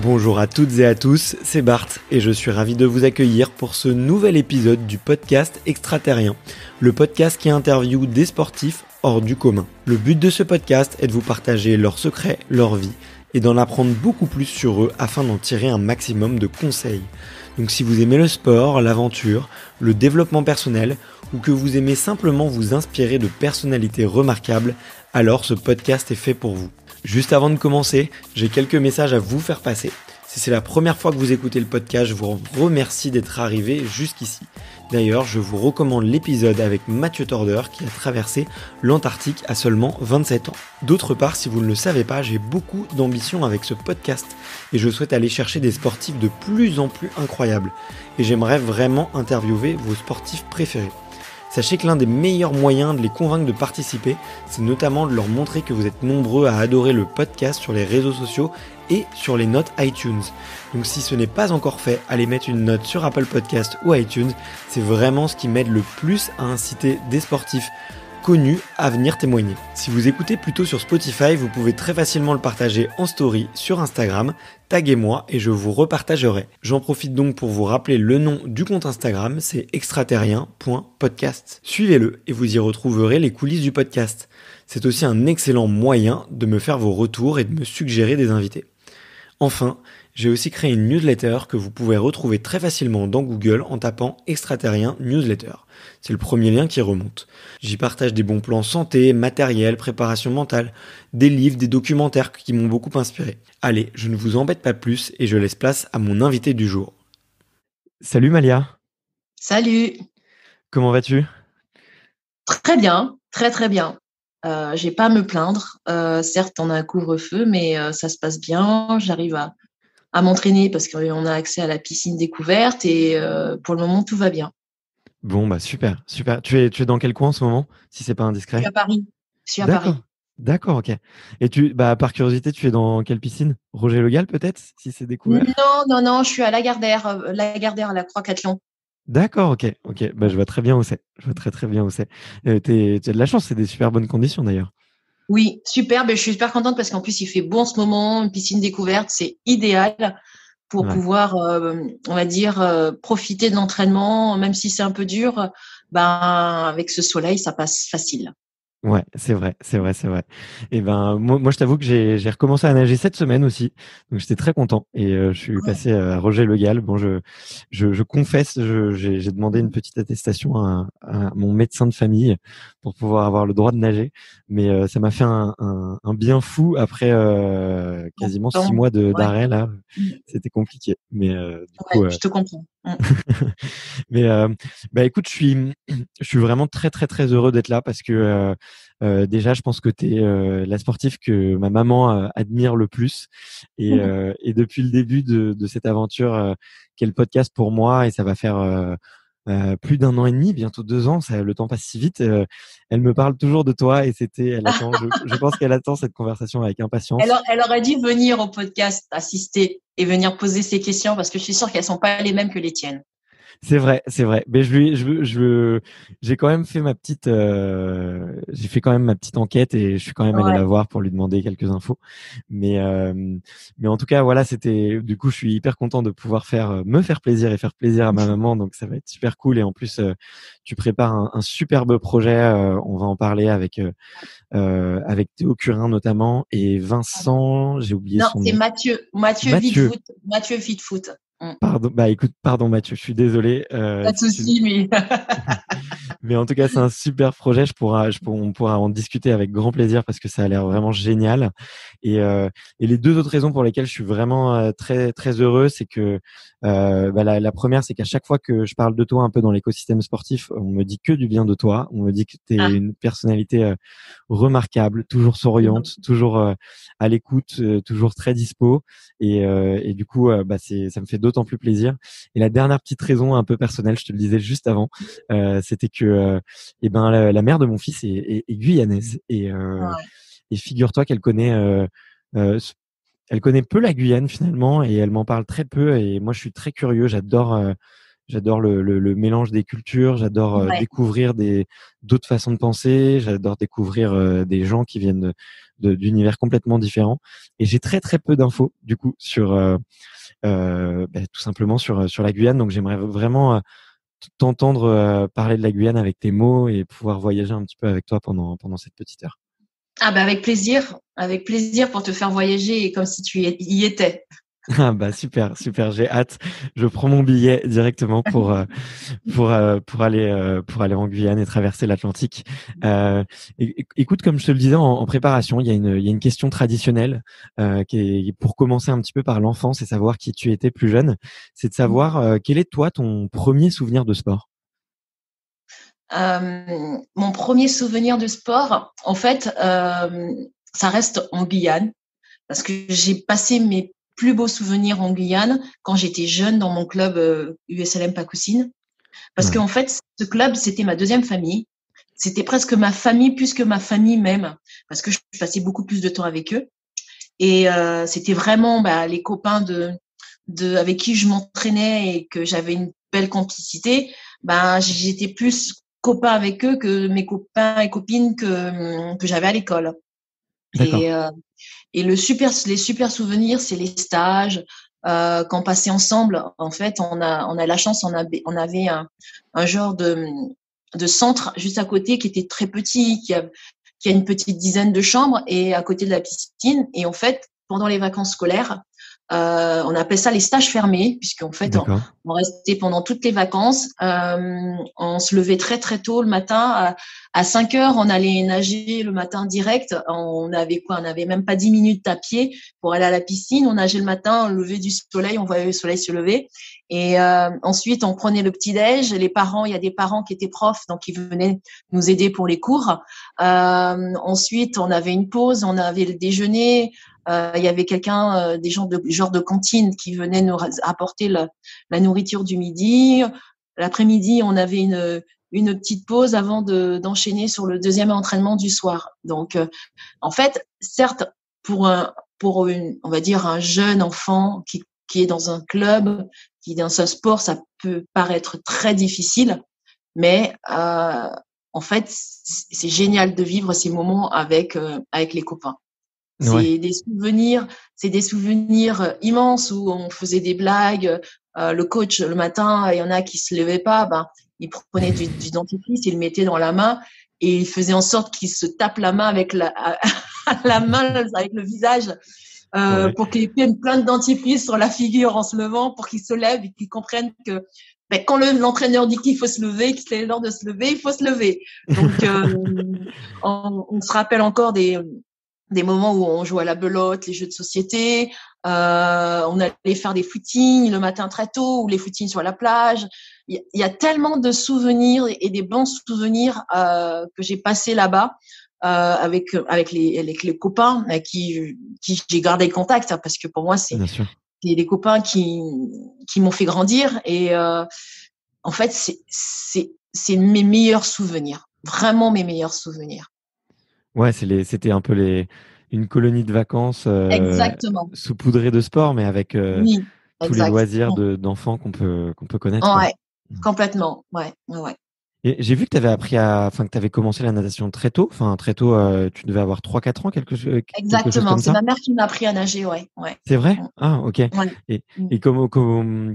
Bonjour à toutes et à tous, c'est Bart et je suis ravi de vous accueillir pour ce nouvel épisode du podcast Extraterrien, le podcast qui interviewe des sportifs hors du commun. Le but de ce podcast est de vous partager leurs secrets, leur vie et d'en apprendre beaucoup plus sur eux afin d'en tirer un maximum de conseils. Donc si vous aimez le sport, l'aventure, le développement personnel ou que vous aimez simplement vous inspirer de personnalités remarquables, alors ce podcast est fait pour vous. Juste avant de commencer, j'ai quelques messages à vous faire passer. Si c'est la première fois que vous écoutez le podcast, je vous remercie d'être arrivé jusqu'ici. D'ailleurs, je vous recommande l'épisode avec Mathieu Torder qui a traversé l'Antarctique à seulement 27 ans. D'autre part, si vous ne le savez pas, j'ai beaucoup d'ambition avec ce podcast et je souhaite aller chercher des sportifs de plus en plus incroyables. Et j'aimerais vraiment interviewer vos sportifs préférés. Sachez que l'un des meilleurs moyens de les convaincre de participer, c'est notamment de leur montrer que vous êtes nombreux à adorer le podcast sur les réseaux sociaux et sur les notes iTunes. Donc si ce n'est pas encore fait, allez mettre une note sur Apple Podcast ou iTunes, c'est vraiment ce qui m'aide le plus à inciter des sportifs connus à venir témoigner. Si vous écoutez plutôt sur Spotify, vous pouvez très facilement le partager en story sur Instagram, taguez-moi et je vous repartagerai. J'en profite donc pour vous rappeler le nom du compte Instagram, c'est extraterrien.podcast. Suivez-le et vous y retrouverez les coulisses du podcast. C'est aussi un excellent moyen de me faire vos retours et de me suggérer des invités. Enfin, j'ai aussi créé une newsletter que vous pouvez retrouver très facilement dans Google en tapant Extraterrien Newsletter. C'est le premier lien qui remonte. J'y partage des bons plans santé, matériel, préparation mentale, des livres, des documentaires qui m'ont beaucoup inspiré. Allez, je ne vous embête pas plus et je laisse place à mon invité du jour. Salut Malia. Salut. Comment vas-tu ? Très bien, très très bien. J'ai pas à me plaindre. Certes, on a un couvre-feu, mais ça se passe bien. J'arrive à m'entraîner parce qu'on a accès à la piscine découverte et pour le moment, tout va bien. Bon, bah super, super. Tu es dans quel coin en ce moment, si c'est pas Je suis indiscret ? à Paris. Je suis à D'accord, Paris. d'accord, ok. Et par curiosité, tu es dans quelle piscine ? Roger Le Gall peut-être, si c'est découvert ? Non, je suis à Lagardère, à la Croix-Cathlon. D'accord, ok, ok. Bah, je vois très bien où c'est. Je vois très très bien où c'est. Tu as de la chance, c'est des super bonnes conditions d'ailleurs. Oui, super. Je suis super contente parce qu'en plus, il fait beau en ce moment. Une piscine découverte, c'est idéal pour Ouais. pouvoir, on va dire, profiter de l'entraînement, même si c'est un peu dur. Avec ce soleil, ça passe facile. Ouais, c'est vrai, c'est vrai, c'est vrai. Et ben moi je t'avoue que j'ai recommencé à nager cette semaine aussi, donc j'étais très content et je suis passé à Roger Le Gall. Bon, je confesse, j'ai demandé une petite attestation à mon médecin de famille pour pouvoir avoir le droit de nager, mais ça m'a fait un bien fou après quasiment 6 mois Ouais, d'arrêt là. C'était compliqué, mais du coup. ouais, je te comprends. Mais bah écoute, je suis vraiment très très très heureux d'être là parce que déjà, je pense que tu es la sportive que ma maman admire le plus et depuis le début de cette aventure qu'est le podcast pour moi et ça va faire plus d'un an et demi, bientôt 2 ans, le temps passe si vite. Elle me parle toujours de toi et je pense qu'elle attend cette conversation avec impatience. Elle aurait dû venir au podcast assister et venir poser ses questions parce que je suis sûre qu'elles sont pas les mêmes que les tiennes. C'est vrai, c'est vrai. Mais j'ai quand même fait j'ai fait quand même ma petite enquête et je suis quand même allé la Ouais. voir pour lui demander quelques infos. Mais, euh, mais en tout cas, voilà, du coup, je suis hyper content de pouvoir me faire plaisir et faire plaisir à ma maman. Donc, ça va être super cool. Et en plus, tu prépares un superbe projet. On va en parler avec Théo Curin notamment et Vincent, j'ai oublié Non, son c'est nom. Mathieu Mathieu. Vitefoot, Mathieu Vitefoot. Pardon, bah écoute, pardon Mathieu, je suis désolé. Pas de souci, mais Mais en tout cas, c'est un super projet. On pourra en discuter avec grand plaisir parce que ça a l'air vraiment génial. Et les deux autres raisons pour lesquelles je suis vraiment très très heureux, c'est que la première, c'est qu'à chaque fois que je parle de toi un peu dans l'écosystème sportif, on me dit que du bien de toi. On me dit que tu es une personnalité remarquable, toujours souriante, toujours à l'écoute, toujours très dispo. Et du coup, ça me fait d'autant plus plaisir. Et la dernière petite raison un peu personnelle, je te le disais juste avant, c'était que la mère de mon fils est guyanaise et figure-toi qu'elle euh, elle connaît peu la Guyane finalement et elle m'en parle très peu et moi je suis très curieux, J'adore le mélange des cultures. J'adore Ouais. découvrir d'autres façons de penser. J'adore découvrir des gens qui viennent d'univers complètement différents. Et j'ai très très peu d'infos du coup sur tout simplement sur la Guyane. Donc j'aimerais vraiment t'entendre parler de la Guyane avec tes mots et pouvoir voyager un petit peu avec toi pendant cette petite heure. Ah ben avec plaisir pour te faire voyager comme si tu y étais. Ah bah super, super, j'ai hâte. Je prends mon billet directement pour aller en Guyane et traverser l'Atlantique. Écoute, comme je te le disais en préparation, il y a une question traditionnelle qui est pour commencer un petit peu par l'enfance et savoir qui tu étais plus jeune. C'est de savoir quel est toi ton premier souvenir de sport. Mon premier souvenir de sport, en fait, ça reste en Guyane parce que j'ai passé mes plus beaux souvenirs en Guyane quand j'étais jeune dans mon club USLM Pacoucine. Parce Ouais, qu'en fait, ce club, c'était ma deuxième famille. C'était presque ma famille plus que ma famille même, parce que je passais beaucoup plus de temps avec eux. Et c'était vraiment les copains avec qui je m'entraînais et que j'avais une belle complicité. J'étais plus copain avec eux que mes copains et copines que j'avais à l'école. d'accord, Et, euh, et les super souvenirs, c'est les stages qu'on passait ensemble. En fait, on a la chance, on avait un genre de centre juste à côté qui était très petit, qui a une petite dizaine de chambres et à côté de la piscine. Et en fait, pendant les vacances scolaires, on appelle ça les stages fermés, puisqu'en fait, d'accord, on restait pendant toutes les vacances. On se levait très très tôt le matin. À 5 heures, on allait nager le matin direct. On avait quoi? On avait même pas 10 minutes à pied pour aller à la piscine. On nageait le matin, au lever du soleil, on voyait le soleil se lever. Et ensuite, on prenait le petit-déj. Les parents, il y a des parents qui étaient profs, donc ils venaient nous aider pour les cours. Ensuite, on avait une pause, on avait le déjeuner. Il y avait des gens de genre de cantine qui venaient nous apporter la nourriture du midi. L'après-midi, on avait une petite pause avant d'enchaîner sur le deuxième entraînement du soir. Donc, en fait, certes, on va dire un jeune enfant qui est dans un club, qui est dans un sport, ça peut paraître très difficile, mais en fait, c'est génial de vivre ces moments avec les copains. ouais, C'est des souvenirs immenses où on faisait des blagues. Le coach, le matin, il y en a qui se levaient pas, il prenait du dentifrice, il le mettait dans la main et il faisait en sorte qu'il se tape la main avec la main, avec le visage, ouais, pour qu'il ait plein de dentifrice sur la figure en se levant, pour qu'il se lève et qu'il comprenne que quand l'entraîneur dit qu'il faut se lever, que c'est l'heure de se lever, il faut se lever. Donc, on se rappelle encore des moments où on jouait à la belote, les jeux de société. On allait faire des footings le matin très tôt ou les footings sur la plage. Il y a tellement de souvenirs et des bons souvenirs que j'ai passés là-bas avec les copains avec qui j'ai gardé contact, hein, parce que pour moi bien sûr. c'est des copains qui m'ont fait grandir et en fait c'est mes meilleurs souvenirs, vraiment mes meilleurs souvenirs. Ouais, c'était un peu une colonie de vacances Exactement. saupoudrée de sport, mais avec Oui, tous les exact. loisirs d'enfants qu'on peut connaître, quoi. Ouais, complètement. Ouais, ouais, ouais. Et j'ai vu que que tu avais commencé la natation très tôt. Enfin, très tôt, tu devais avoir 3 4 ans, quelque chose Exactement. comme C'est ça. ma mère qui m'a appris à nager, ouais, ouais. C'est vrai? Mm. Ah, ok. Ouais. Mm. Et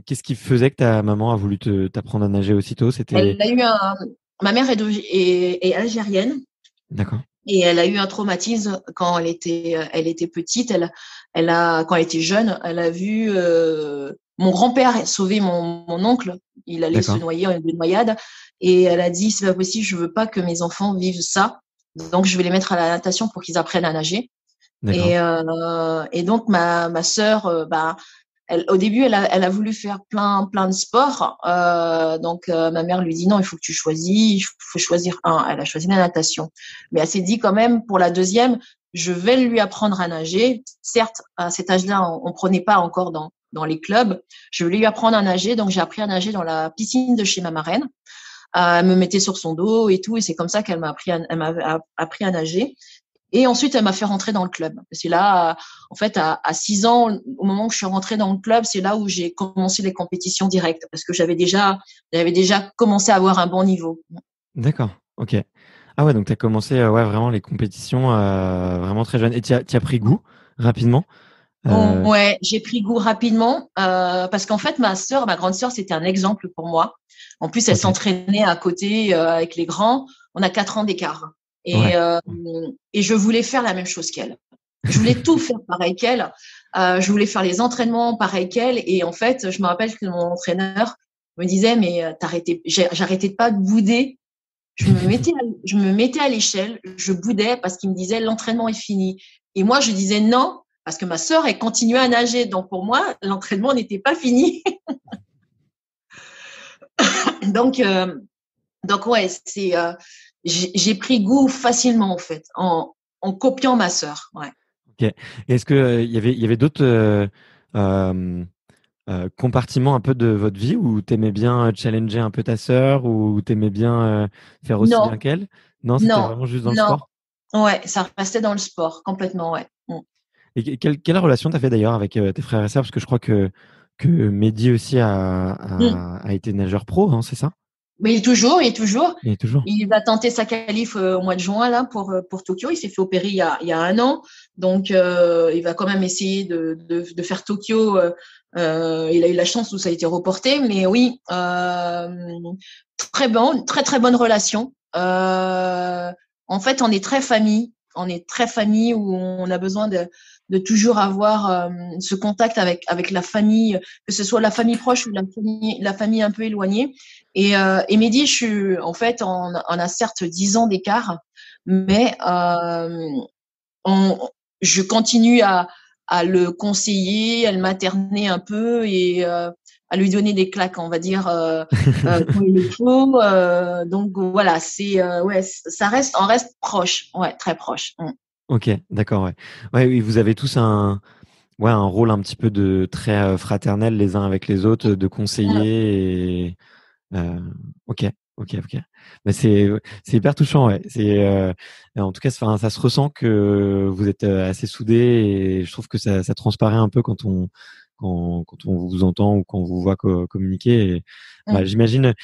qu'est-ce qui faisait que ta maman a voulu t'apprendre à nager aussitôt? C'était Elle a eu ma mère est algérienne d'accord, et elle a eu un traumatisme quand elle était petite. Quand elle était jeune, elle a vu mon grand-père sauver mon oncle. Il allait se d'accord, noyer en une noyade et elle a dit c'est pas possible, je veux pas que mes enfants vivent ça. Donc je vais les mettre à la natation pour qu'ils apprennent à nager. d'accord, Et donc ma sœur, au début, elle a voulu faire plein de sports. Ma mère lui dit non, il faut que tu choisis, il faut choisir un. Elle a choisi la natation, mais elle s'est dit quand même pour la deuxième, je vais lui apprendre à nager. Certes, à cet âge-là, on prenait pas encore dans les clubs. Je vais lui apprendre à nager, donc j'ai appris à nager dans la piscine de chez ma marraine. Elle me mettait sur son dos et tout, et c'est comme ça qu'elle m'a appris à nager. Et ensuite, elle m'a fait rentrer dans le club. C'est là, en fait, à 6 ans, au moment où je suis rentrée dans le club, c'est là où j'ai commencé les compétitions directes parce que j'avais déjà commencé à avoir un bon niveau. D'accord, ok. Ah ouais, donc tu as commencé ouais, vraiment les compétitions vraiment très jeune. Et tu as pris goût rapidement? Ouais, j'ai pris goût rapidement parce qu'en fait, ma grande sœur, c'était un exemple pour moi. En plus, elle Ok, s'entraînait à côté avec les grands. On a 4 ans d'écart. ouais. Et je voulais faire la même chose qu'elle. Je voulais tout faire pareil qu'elle. Je voulais faire les entraînements pareil qu'elle. Et en fait, je me rappelle que mon entraîneur me disait, mais j'arrêtais pas de bouder. Je me mettais à l'échelle, je boudais parce qu'il me disait l'entraînement est fini. Et moi, je disais non parce que ma sœur, elle continuait à nager. Donc pour moi, l'entraînement n'était pas fini. donc, euh, donc ouais, j'ai pris goût facilement en fait, en copiant ma sœur. Ouais. Ok. Et est-ce que il y avait d'autres euh, compartiments un peu de votre vie où tu aimais bien challenger un peu ta sœur ou tu aimais bien faire aussi bien Non, qu'elle? Non, c'était non, vraiment juste dans le non. sport? Ouais, ça restait dans le sport complètement. Ouais. Et quelle relation tu as fait d'ailleurs avec tes frères et sœurs? Parce que je crois que Mehdi aussi Mm. a été nageur pro, hein, c'est ça? Mais il est toujours. Et toujours. Il va tenter sa qualif au mois de juin là pour Tokyo. Il s'est fait opérer il y a 1 an, donc il va quand même essayer de faire Tokyo. Il a eu la chance où ça a été reporté, mais oui, très bonne relation. En fait, on est très famille. On est très famille où on a besoin de toujours avoir ce contact avec la famille, que ce soit la famille proche ou la famille un peu éloignée. Et Mehdi, en fait, on a certes 10 ans d'écart, mais on, je continue à le conseiller, à le materner un peu et à lui donner des claques, on va dire, quand il le faut. Donc voilà, ouais, on reste proche, ouais, très proche. Mm. Ok, d'accord, ouais. Ouais, oui, vous avez tous ouais, un rôle un petit peu de très fraternel les uns avec les autres, de conseiller et ok, ok. Mais c'est hyper touchant, ouais. En tout cas, enfin, ça se ressent que vous êtes assez soudés et je trouve que ça transparaît un peu quand on vous entend ou quand on vous voit communiquer. Et, bah, Mm. j'imagine,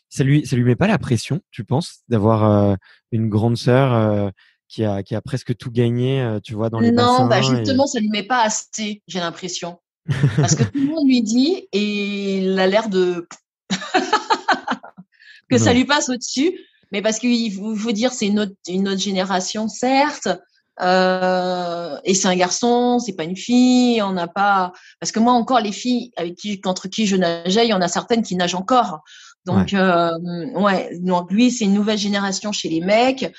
ça lui met pas la pression, tu penses, d'avoir une grande sœur qui a presque tout gagné, tu vois, dans les Non, bah bassins et justement, ça lui met pas assez, j'ai l'impression. Parce que tout le monde lui dit et il a l'air de que ça ouais, lui passe au-dessus. Mais parce qu'il faut dire, c'est une autre génération, certes. Et c'est un garçon, c'est pas une fille. On n'a pas, parce que moi encore, les filles contre qui je nageais, il y en a certaines qui nagent encore. ouais, Donc, ouais. Donc lui, c'est une nouvelle génération chez les mecs.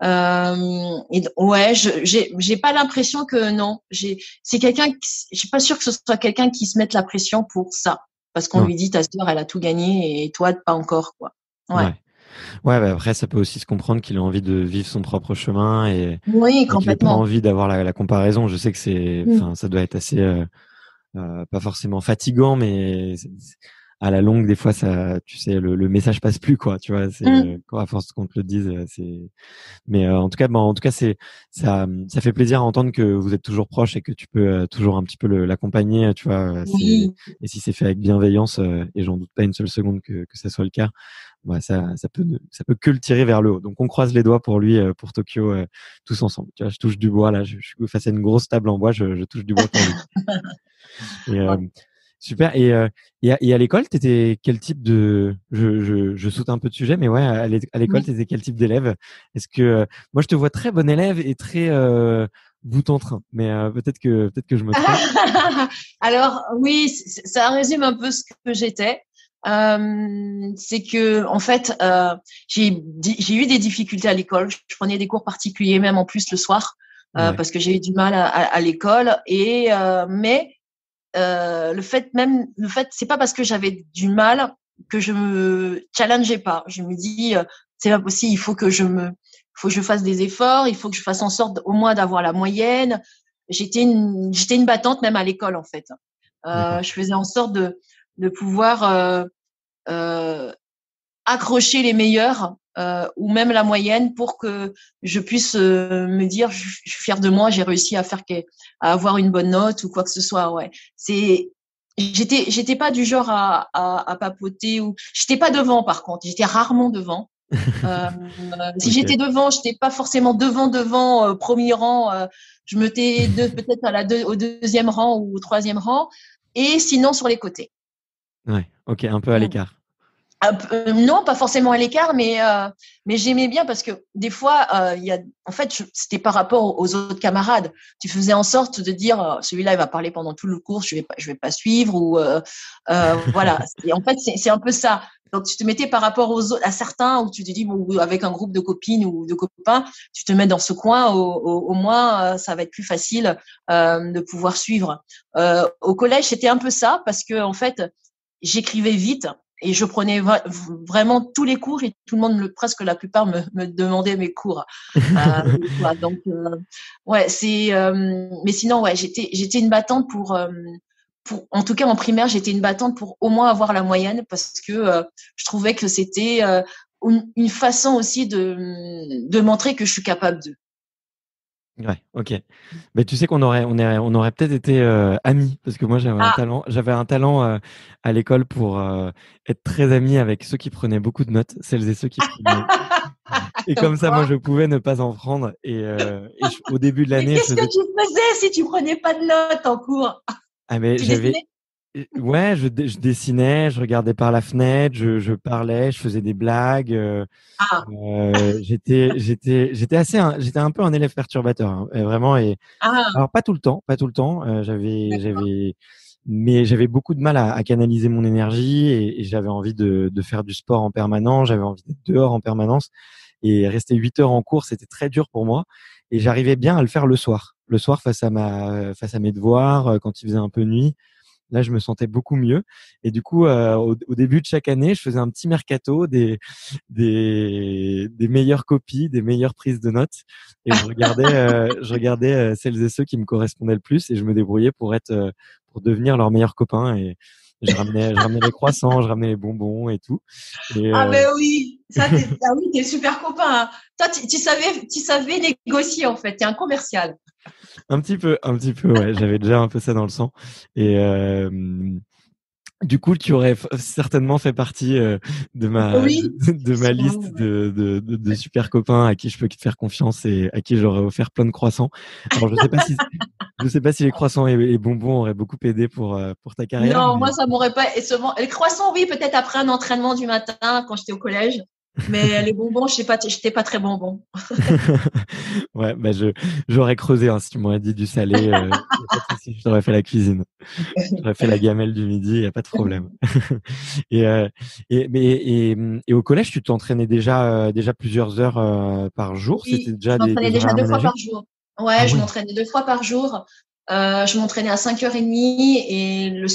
Et ouais, j'ai pas l'impression que non. C'est quelqu'un, je suis pas sûre que ce soit quelqu'un qui se mette la pression pour ça, parce qu'on non, lui dit ta sœur, elle a tout gagné et toi pas encore quoi. Ouais. ouais. Ouais, bah après, ça peut aussi se comprendre qu'il a envie de vivre son propre chemin Oui, et qu'il n'ait pas complètement. envie d'avoir la comparaison. Je sais que Mm. enfin, ça doit être assez, pas forcément fatigant, mais à la longue, des fois, ça, tu sais, le message passe plus, quoi. Tu vois, c'est Mm. à force qu'on te le dise, Mais en tout cas, bon, en tout cas, ça fait plaisir à entendre que vous êtes toujours proche et que tu peux toujours un petit peu l'accompagner, tu vois. Oui. Et si c'est fait avec bienveillance, et j'en doute pas une seule seconde que ça soit le cas, bah, ça peut que le tirer vers le haut. Donc on croise les doigts pour lui, pour Tokyo, tous ensemble. Tu vois, je touche du bois là, je suis face à une grosse table en bois, je touche du bois pour lui. Et, Ouais. super. Et à l'école, t'étais quel type de je saute un peu de sujet, mais ouais, à l'école, Oui. t'étais quel type d'élève? Est-ce que moi je te vois très bon élève et très bout en train, mais peut-être que je me trompe. Alors oui, ça résume un peu ce que j'étais. C'est que en fait, j'ai eu des difficultés à l'école. Je prenais des cours particuliers, même en plus le soir, Ouais, parce que j'ai eu du mal à l'école. Mais le fait, c'est pas parce que j'avais du mal que je me challengeais pas. Je me dis, c'est pas possible. Il faut que je fasse des efforts. Il faut que je fasse en sorte au moins d'avoir la moyenne. J'étais une battante même à l'école en fait. d'accord. Je faisais en sorte de pouvoir euh, accrocher les meilleurs ou même la moyenne pour que je puisse me dire je suis fière de moi, j'ai réussi à à avoir une bonne note ou quoi que ce soit. Ouais, j'étais pas du genre à papoter ou j'étais pas devant par contre, j'étais rarement devant. Si Ok. j'étais devant, j'étais pas forcément devant premier rang. Je me tais peut-être au deuxième rang ou au troisième rang, et sinon sur les côtés. Ouais. Ok, un peu à l'écart. Non, pas forcément à l'écart, mais j'aimais bien parce que des fois, en fait, c'était par rapport aux autres camarades. Tu faisais en sorte de dire, celui-là, il va parler pendant tout le cours, je vais pas suivre, ou voilà. Et en fait, c'est un peu ça. Donc, tu te mettais par rapport aux autres, à certains, où tu te dis, bon, avec un groupe de copines ou de copains, tu te mets dans ce coin, au moins, ça va être plus facile de pouvoir suivre. Au collège, c'était un peu ça parce que en fait, j'écrivais vite. Et je prenais vraiment tous les cours et tout le monde, presque la plupart, me demandait mes cours. Donc, ouais, mais sinon, ouais, j'étais une battante en tout cas en primaire, j'étais une battante pour au moins avoir la moyenne parce que je trouvais que c'était une façon aussi de montrer que je suis capable de. Ouais, ok. Mais tu sais on aurait peut-être été amis parce que moi Ah, j'avais un talent à l'école pour être très ami avec ceux qui prenaient beaucoup de notes, celles et ceux qui prenaient. Et comme comme ça, moi, quoi. je pouvais ne pas en prendre. Au début de Mais l'année, je qu'est-ce que faisais. tu faisais si tu prenais pas de notes en cours? Ah mais Tu dessinais? ouais, je dessinais, je regardais par la fenêtre, je parlais, je faisais des blagues. Ah, J'étais un peu un élève perturbateur, hein, vraiment. Et ah, alors pas tout le temps, pas tout le temps. Mais j'avais beaucoup de mal à canaliser mon énergie et j'avais envie de faire du sport en permanence. J'avais envie d'être dehors en permanence et rester 8 heures en cours, c'était très dur pour moi. Et j'arrivais bien à le faire le soir. Le soir face à mes devoirs, quand il faisait un peu nuit. Là, je me sentais beaucoup mieux. Et du coup, au début de chaque année, je faisais un petit mercato des meilleures copies, des meilleures prises de notes. Et je regardais celles et ceux qui me correspondaient le plus et je me débrouillais pour devenir leur meilleur copain. Et je ramenais les croissants, je ramenais les bonbons et tout. Et ah ben oui, ah oui, t'es super copain, hein. Toi, tu savais négocier en fait. T'es un commercial. un petit peu, ouais. J'avais déjà un peu ça dans le sang. Et du coup, tu aurais certainement fait partie Oui. de ma liste de super copains à qui je peux faire confiance et à qui j'aurais offert plein de croissants. Alors, je sais pas si les croissants et bonbons auraient beaucoup aidé pour ta carrière, Non, mais moi, ça m'aurait pas. Et seulement, les croissants, oui, peut-être après un entraînement du matin quand j'étais au collège. Mais les bonbons, je sais pas, j'étais pas très bonbon. ouais, bah j'aurais creusé hein, si tu m'aurais dit du salé, y a pas de souci, je t'aurais fait la cuisine. J'aurais fait la gamelle du midi, y a pas de problème. Et, euh, et au collège, tu t'entraînais déjà plusieurs heures par jour. C'était Oui, déjà je m'entraînais des horaires déjà 2 fois aménagés? par jour. Ah Ouais, je ouais. m'entraînais 2 fois par jour. Je m'entraînais à 5h30 et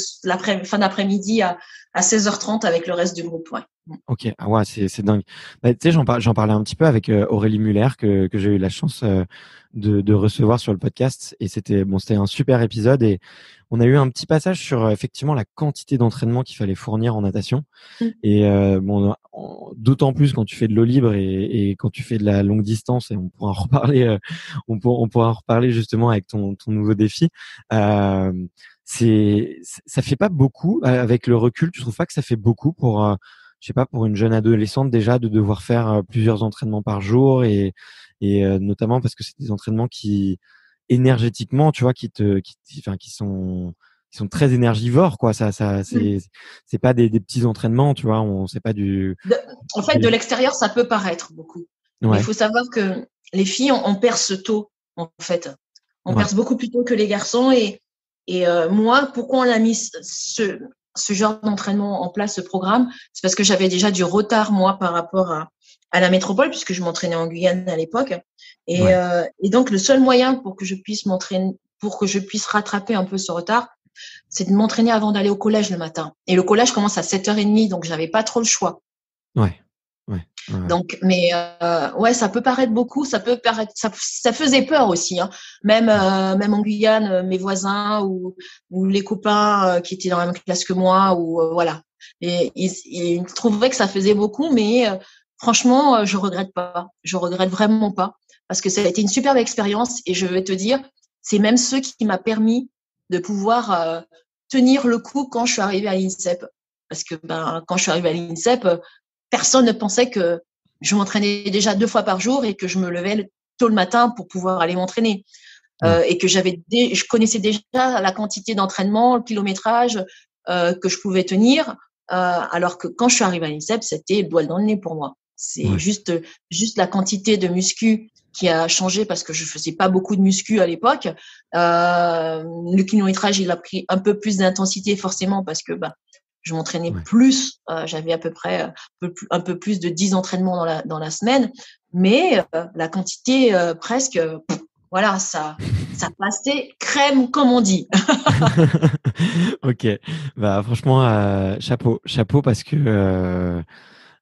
fin d'après-midi à 16h30 avec le reste du groupe. Ouais. Ok, ah ouais, c'est dingue. Bah, tu sais, j'en parlais un petit peu avec Aurélie Muller que j'ai eu la chance de recevoir sur le podcast et c'était un super épisode et on a eu un petit passage sur effectivement la quantité d'entraînement qu'il fallait fournir en natation et d'autant plus quand tu fais de l'eau libre et quand tu fais de la longue distance et on pourra en reparler on pourra en reparler justement avec ton nouveau défi. Euh, ça fait pas beaucoup avec le recul. Tu trouves pas que ça fait beaucoup pour je sais pas, pour une jeune adolescente déjà de devoir faire plusieurs entraînements par jour et notamment parce que c'est des entraînements qui énergétiquement, tu vois, enfin, qui sont très énergivores, quoi. C'est pas des petits entraînements, tu vois. C'est pas De- En fait, de l'extérieur, ça peut paraître beaucoup. Mais il ouais, faut savoir que les filles, on perce tôt, en fait. On ouais, perce beaucoup plus tôt que les garçons. Et moi, pourquoi on a mis ce genre d'entraînement en place, ce programme? C'est parce que j'avais déjà du retard, moi, par rapport à la métropole, puisque je m'entraînais en Guyane à l'époque. ouais, Et donc, le seul moyen pour que je puisse m'entraîner, pour que je puisse rattraper un peu ce retard, c'est de m'entraîner avant d'aller au collège le matin. Et le collège commence à 7h30, donc j'avais pas trop le choix. ouais, ouais, ouais, Donc, mais ouais, ça peut paraître beaucoup, ça faisait peur aussi, hein. Même en Guyane, mes voisins ou les copains qui étaient dans la même classe que moi, ou voilà. Et ils trouvaient que ça faisait beaucoup, mais franchement, je regrette pas. Je regrette vraiment pas parce que ça a été une superbe expérience et je vais te dire, c'est même ce qui m'a permis de pouvoir tenir le coup quand je suis arrivée à l'INSEP. Parce que quand je suis arrivée à l'INSEP, personne ne pensait que je m'entraînais déjà 2 fois par jour et que je me levais tôt le matin pour pouvoir aller m'entraîner. Ouais. Et que je connaissais déjà la quantité d'entraînement, le kilométrage que je pouvais tenir, alors que quand je suis arrivée à l'INSEP, c'était le doigt dans le nez pour moi. C'est Ouais. juste la quantité de muscu qui a changé parce que je faisais pas beaucoup de muscu à l'époque. Le kilométrage, il a pris un peu plus d'intensité forcément parce que je m'entraînais Ouais. plus. J'avais à peu près un peu plus de 10 entraînements dans la semaine, mais la quantité presque, voilà, ça passait crème comme on dit. Ok, bah franchement, chapeau parce que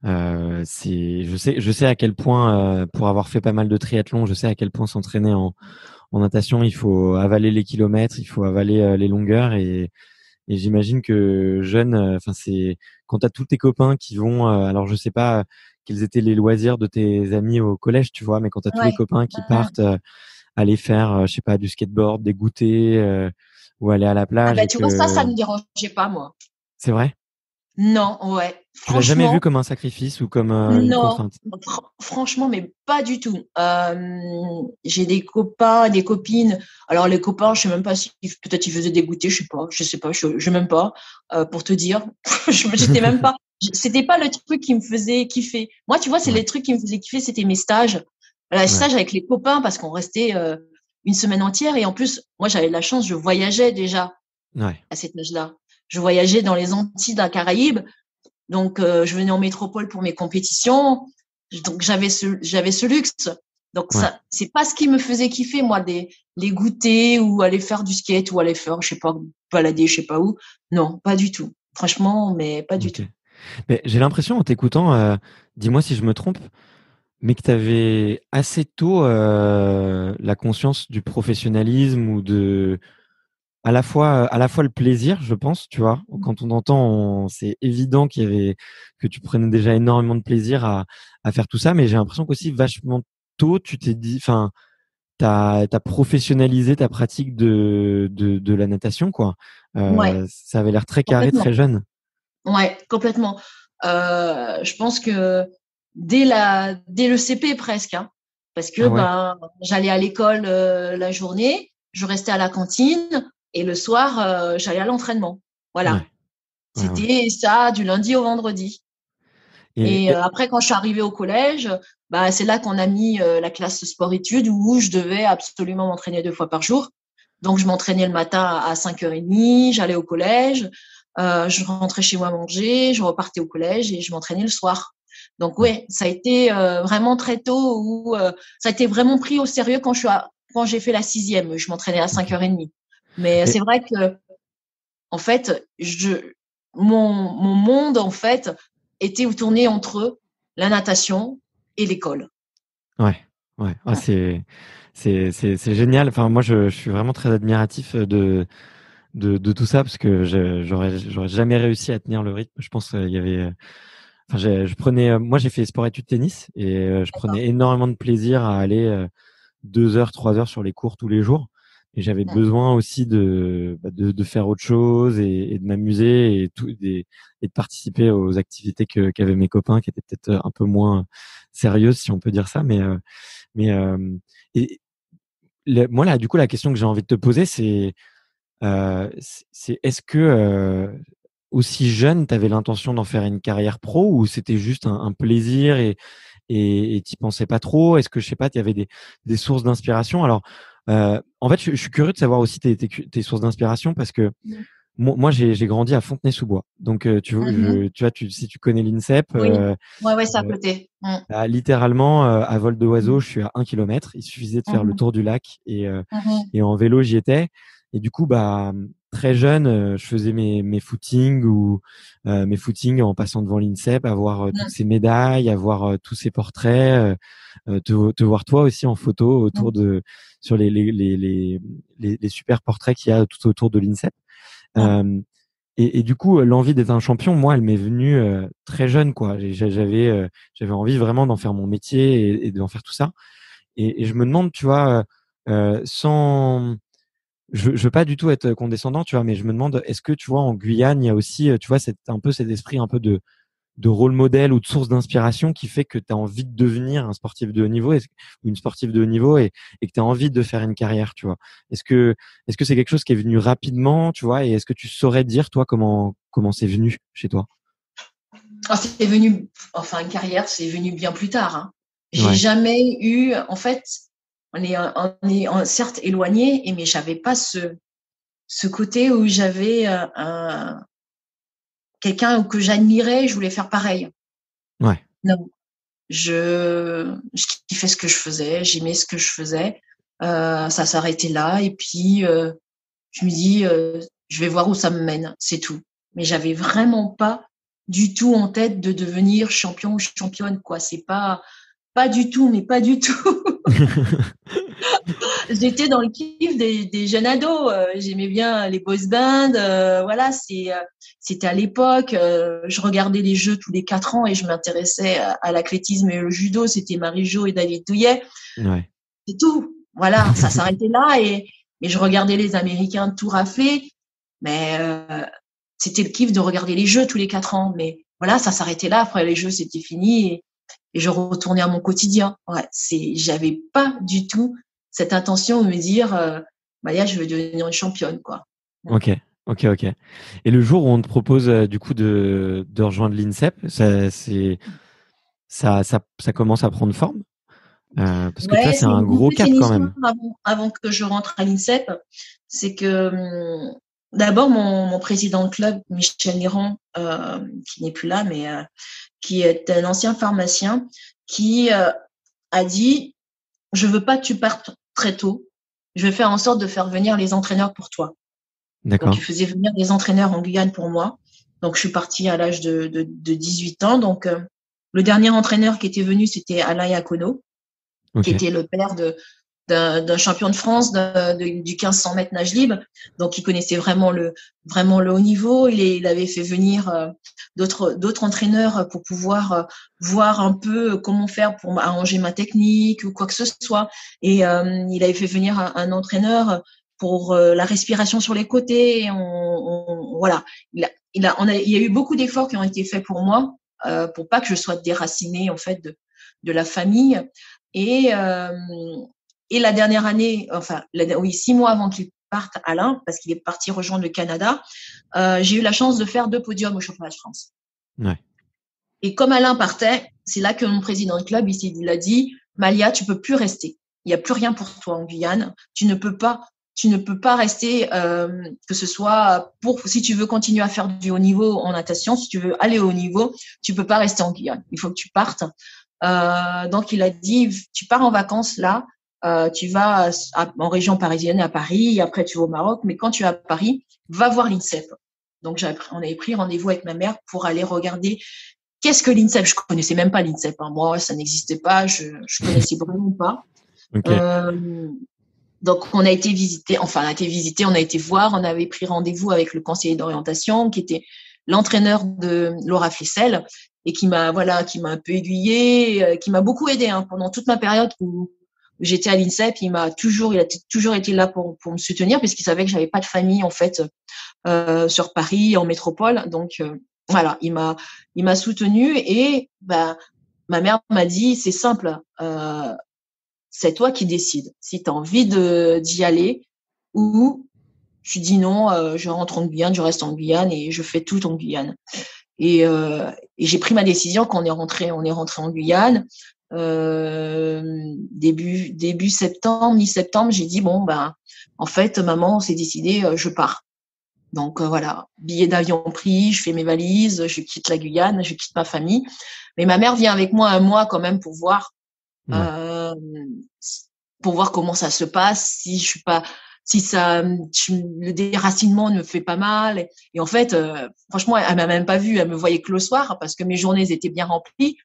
je sais à quel point, pour avoir fait pas mal de triathlon, je sais à quel point s'entraîner en natation, il faut avaler les kilomètres, il faut avaler les longueurs et j'imagine que jeune, enfin c'est quand t'as tous tes copains qui vont, alors je sais pas quels étaient les loisirs de tes amis au collège, tu vois, mais quand t'as tous les Ouais. copains qui partent aller faire, je sais pas, du skateboard, des goûters ou aller à la Ah plage bah et tu vois, ça que ne me dérangeait pas, moi. c'est vrai. Non, ouais. Tu l'as jamais vu Franchement, comme un sacrifice ou comme une non. contrainte? Franchement, mais pas du tout. J'ai des copains, des copines. Alors les copains, je sais même pas si peut-être ils faisaient des goûters, je sais pas, je même pas pour te dire. J'étais même pas. C'était pas le truc qui me faisait kiffer. Moi, tu vois, c'est Ouais, les trucs qui me faisaient kiffer, c'était mes stages. Les ouais, stages avec les copains parce qu'on restait une semaine entière et en plus, moi, j'avais de la chance, je voyageais déjà ouais, à cet âge-là. Je voyageais dans les Antilles, dans la Caraïbe. Donc, je venais en métropole pour mes compétitions. Donc, j'avais ce luxe. Donc, ouais. ça, c'est pas ce qui me faisait kiffer, moi, les goûter ou aller faire du skate ou aller faire, je sais pas, balader, je sais pas où. Non, pas du tout. Franchement, mais pas du Ok. tout. Mais j'ai l'impression en t'écoutant, dis-moi si je me trompe, mais que tu avais assez tôt la conscience du professionnalisme ou de à la fois le plaisir, je pense, tu vois. Quand on entend, c'est évident que tu prenais déjà énormément de plaisir à faire tout ça, mais j'ai l'impression qu'aussi vachement tôt, tu t'es dit, enfin, t'as professionnalisé ta pratique de la natation, quoi. Ouais, Ça avait l'air très carré, très complètement. jeune. Ouais, complètement. Je pense que dès le CP presque, hein, parce que Ah ouais? j'allais à l'école la journée, je restais à la cantine et le soir j'allais à l'entraînement. Voilà, Ouais, ouais, ouais. c'était ça du lundi au vendredi. Et Et après quand je suis arrivée au collège, c'est là qu'on a mis la classe sport-études où je devais absolument m'entraîner 2 fois par jour. Donc je m'entraînais le matin à 5h30, j'allais au collège, je rentrais chez moi manger, je repartais au collège et je m'entraînais le soir. Donc ouais. ouais, ça a été vraiment très tôt où ça a été vraiment pris au sérieux quand j'ai fait la sixième. Je m'entraînais à Ok. 5h30. Mais Et c'est vrai que en fait, mon monde en fait était tourné entre la natation et l'école. ouais, ouais. Ah, c'est génial. Enfin, moi, je suis vraiment très admiratif de tout ça parce que j'aurais jamais réussi à tenir le rythme. Je pense qu'il y avait enfin, je prenais, moi j'ai fait sport études tennis et je prenais énormément de plaisir à aller 2 heures, 3 heures sur les cours tous les jours. Et j'avais besoin aussi de faire autre chose et de m'amuser et de participer aux activités qu'avaient mes copains qui étaient peut-être un peu moins sérieuses, si on peut dire ça. Mais et moi là, du coup, la question que j'ai envie de te poser, c'est est-ce que aussi jeune, tu avais l'intention d'en faire une carrière pro ou c'était juste un plaisir et t'y pensais pas trop? Est-ce que je sais pas, tu avais des sources d'inspiration? Alors, en fait, je suis curieux de savoir aussi tes sources d'inspiration parce que Mhm. moi j'ai grandi à Fontenay-sous-Bois. Donc, Mhm. tu vois, si tu connais l'INSEP, Oui, ouais, ouais, c'est à euh, côté. littéralement à vol de oiseau, Mhm. je suis à 1 kilomètre. Il suffisait de faire le Mhm. tour du lac Mhm. et en vélo j'y étais. Et du coup, très jeune, je faisais mes footings ou mes footings en passant devant l'INSEP, avoir toutes Mhm. ces médailles, avoir tous ces portraits, te voir toi aussi en photo autour Mhm. de sur les super portraits qu'il y a tout autour de l'INSEP. Mhm. Euh, Et du coup, l'envie d'être un champion, moi, elle m'est venue très jeune, quoi. J'avais envie vraiment d'en faire mon métier et d'en faire tout ça. Et je me demande, tu vois, sans, je veux pas du tout être condescendant, tu vois, mais je me demande, est-ce que, tu vois, en Guyane, il y a aussi, tu vois, un peu cet esprit un peu de rôle modèle ou de source d'inspiration qui fait que tu as envie de devenir un sportif de haut niveau ou une sportive de haut niveau et que tu as envie de faire une carrière, tu vois. Est-ce que c'est quelque chose qui est venu rapidement, tu vois, et est-ce que tu saurais dire, toi, comment c'est venu chez toi? C'est venu, enfin, une carrière, c'est venu bien plus tard. Hein. J'ai Ouais, jamais eu, en fait, on est certes éloigné, mais j'avais pas ce côté où j'avais quelqu'un que j'admirais, je voulais faire pareil. ouais, Non, je kiffais ce que je faisais, j'aimais ce que je faisais. Ça s'arrêtait là, et puis je me dis, je vais voir où ça me mène, c'est tout. Mais j'avais vraiment pas du tout en tête de devenir champion ou championne, quoi. C'est pas du tout, mais pas du tout. J'étais dans le kiff des jeunes ados. J'aimais bien les boys bands. Voilà, c'était à l'époque. Je regardais les jeux tous les 4 ans et je m'intéressais à l'athlétisme et au judo. C'était Marie-Jo et David Douillet. ouais. C'est tout. Voilà, ça s'arrêtait là et je regardais les Américains tout rafler. Mais c'était le kiff de regarder les jeux tous les 4 ans. Mais voilà, ça s'arrêtait là. Après les jeux, c'était fini et je retournais à mon quotidien. Ouais, j'avais pas du tout cette intention de me dire, Maya, je veux devenir une championne, quoi. Ok, ok. Et le jour où on te propose du coup de rejoindre l'INSEP, ça commence à prendre forme? Parce que tu vois, Ouais, c'est c'est un une gros cap quand définition même. avant que je rentre à l'INSEP. C'est que d'abord, mon président de club, Michel Niran, qui n'est plus là, mais qui est un ancien pharmacien, qui a dit, je veux pas que tu partes très tôt. Je vais faire en sorte de faire venir les entraîneurs pour toi. Donc, il D'accord. faisait venir des entraîneurs en Guyane pour moi. Donc, je suis partie à l'âge de 18 ans. Donc, le dernier entraîneur qui était venu, c'était Alain Iacono, qui Ok. était le père d'un champion de France du 1500 mètres nage libre. Donc, il connaissait vraiment le haut niveau. Il avait fait venir d'autres entraîneurs pour pouvoir voir un peu comment faire pour arranger ma technique ou quoi que ce soit. Et il avait fait venir un entraîneur pour la respiration sur les côtés. Voilà. Il y a eu beaucoup d'efforts qui ont été faits pour moi, pour pas que je sois déracinée, en fait, de la famille. Et, euh, et la dernière année, enfin, oui, 6 mois avant qu'il parte, Alain, parce qu'il est parti rejoindre le Canada, j'ai eu la chance de faire 2 podiums au championnat de France. Ouais. Et comme Alain partait, c'est là que mon président de club, il a dit, Malia, tu peux plus rester. Il n'y a plus rien pour toi en Guyane. Tu ne peux pas rester, que ce soit si tu veux continuer à faire du haut niveau en natation, si tu veux aller au haut niveau, tu peux pas rester en Guyane. Il faut que tu partes. Donc, il a dit, tu pars en vacances là, tu vas en région parisienne, à Paris, et après tu vas au Maroc, mais quand tu es à Paris, va voir l'INSEP. Donc, on avait pris rendez-vous avec ma mère pour aller regarder qu'est-ce que l'INSEP. Je connaissais même pas l'INSEP. Hein. Moi, ça n'existait pas, je connaissais vraiment pas. Ok. Donc, on a été visiter, on a été voir, on avait pris rendez-vous avec le conseiller d'orientation qui était l'entraîneur de Laura Flessel et qui m'a un peu aiguillé, qui m'a beaucoup aidé pendant toute ma période où j'étais à l'INSEP. Il a toujours été là pour me soutenir puisqu'il savait que j'avais pas de famille en fait sur Paris en métropole. Donc voilà, il m'a soutenu et ma mère m'a dit c'est simple. C'est toi qui décides si tu as envie d'y aller ou tu dis non, je rentre en Guyane, je reste en Guyane et je fais tout en Guyane. Et j'ai pris ma décision quand on est rentré en Guyane. Début septembre, mi-septembre, j'ai dit bon en fait maman, on s'est décidé, je pars. Donc voilà, billet d'avion pris, je fais mes valises, je quitte la Guyane, je quitte ma famille. Mais ma mère vient avec moi un mois quand même Ouais. euh, pour voir comment ça se passe, si je suis pas, si le déracinement ne me fait pas mal. Et en fait, franchement, elle m'a même pas vue, elle me voyait que le soir parce que mes journées étaient bien remplies.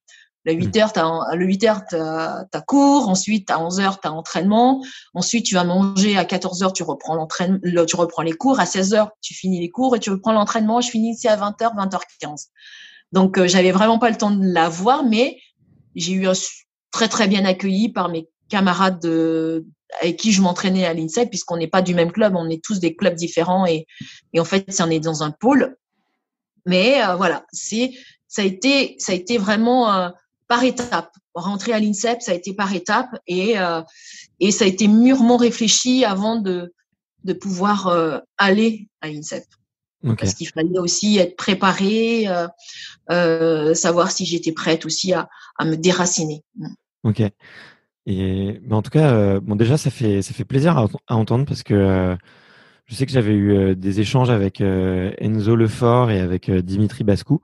Le 8h, t'as cours. Ensuite, à 11h, t'as entraînement. Ensuite, tu vas manger. À 14h, tu reprends tu reprends les cours. À 16h, tu finis les cours et tu reprends l'entraînement. Je finis ici à 20h, 20h15. Donc, j'avais vraiment pas le temps de la voir, mais j'ai eu très, très bien accueilli par mes camarades avec qui je m'entraînais à l'INSEP, puisqu'on n'est pas du même club. On est tous des clubs différents et en fait, on est dans un pôle. Mais voilà, ça a été vraiment par étapes. Rentrer à l'INSEP, ça a été par étapes et ça a été mûrement réfléchi avant de pouvoir aller à l'INSEP. Okay. Parce qu'il fallait aussi être préparé, savoir si j'étais prête aussi à me déraciner. Ok. Et en tout cas, bon déjà ça fait plaisir à entendre parce que je sais que j'avais eu des échanges avec Enzo Lefort et avec Dimitri Bascou,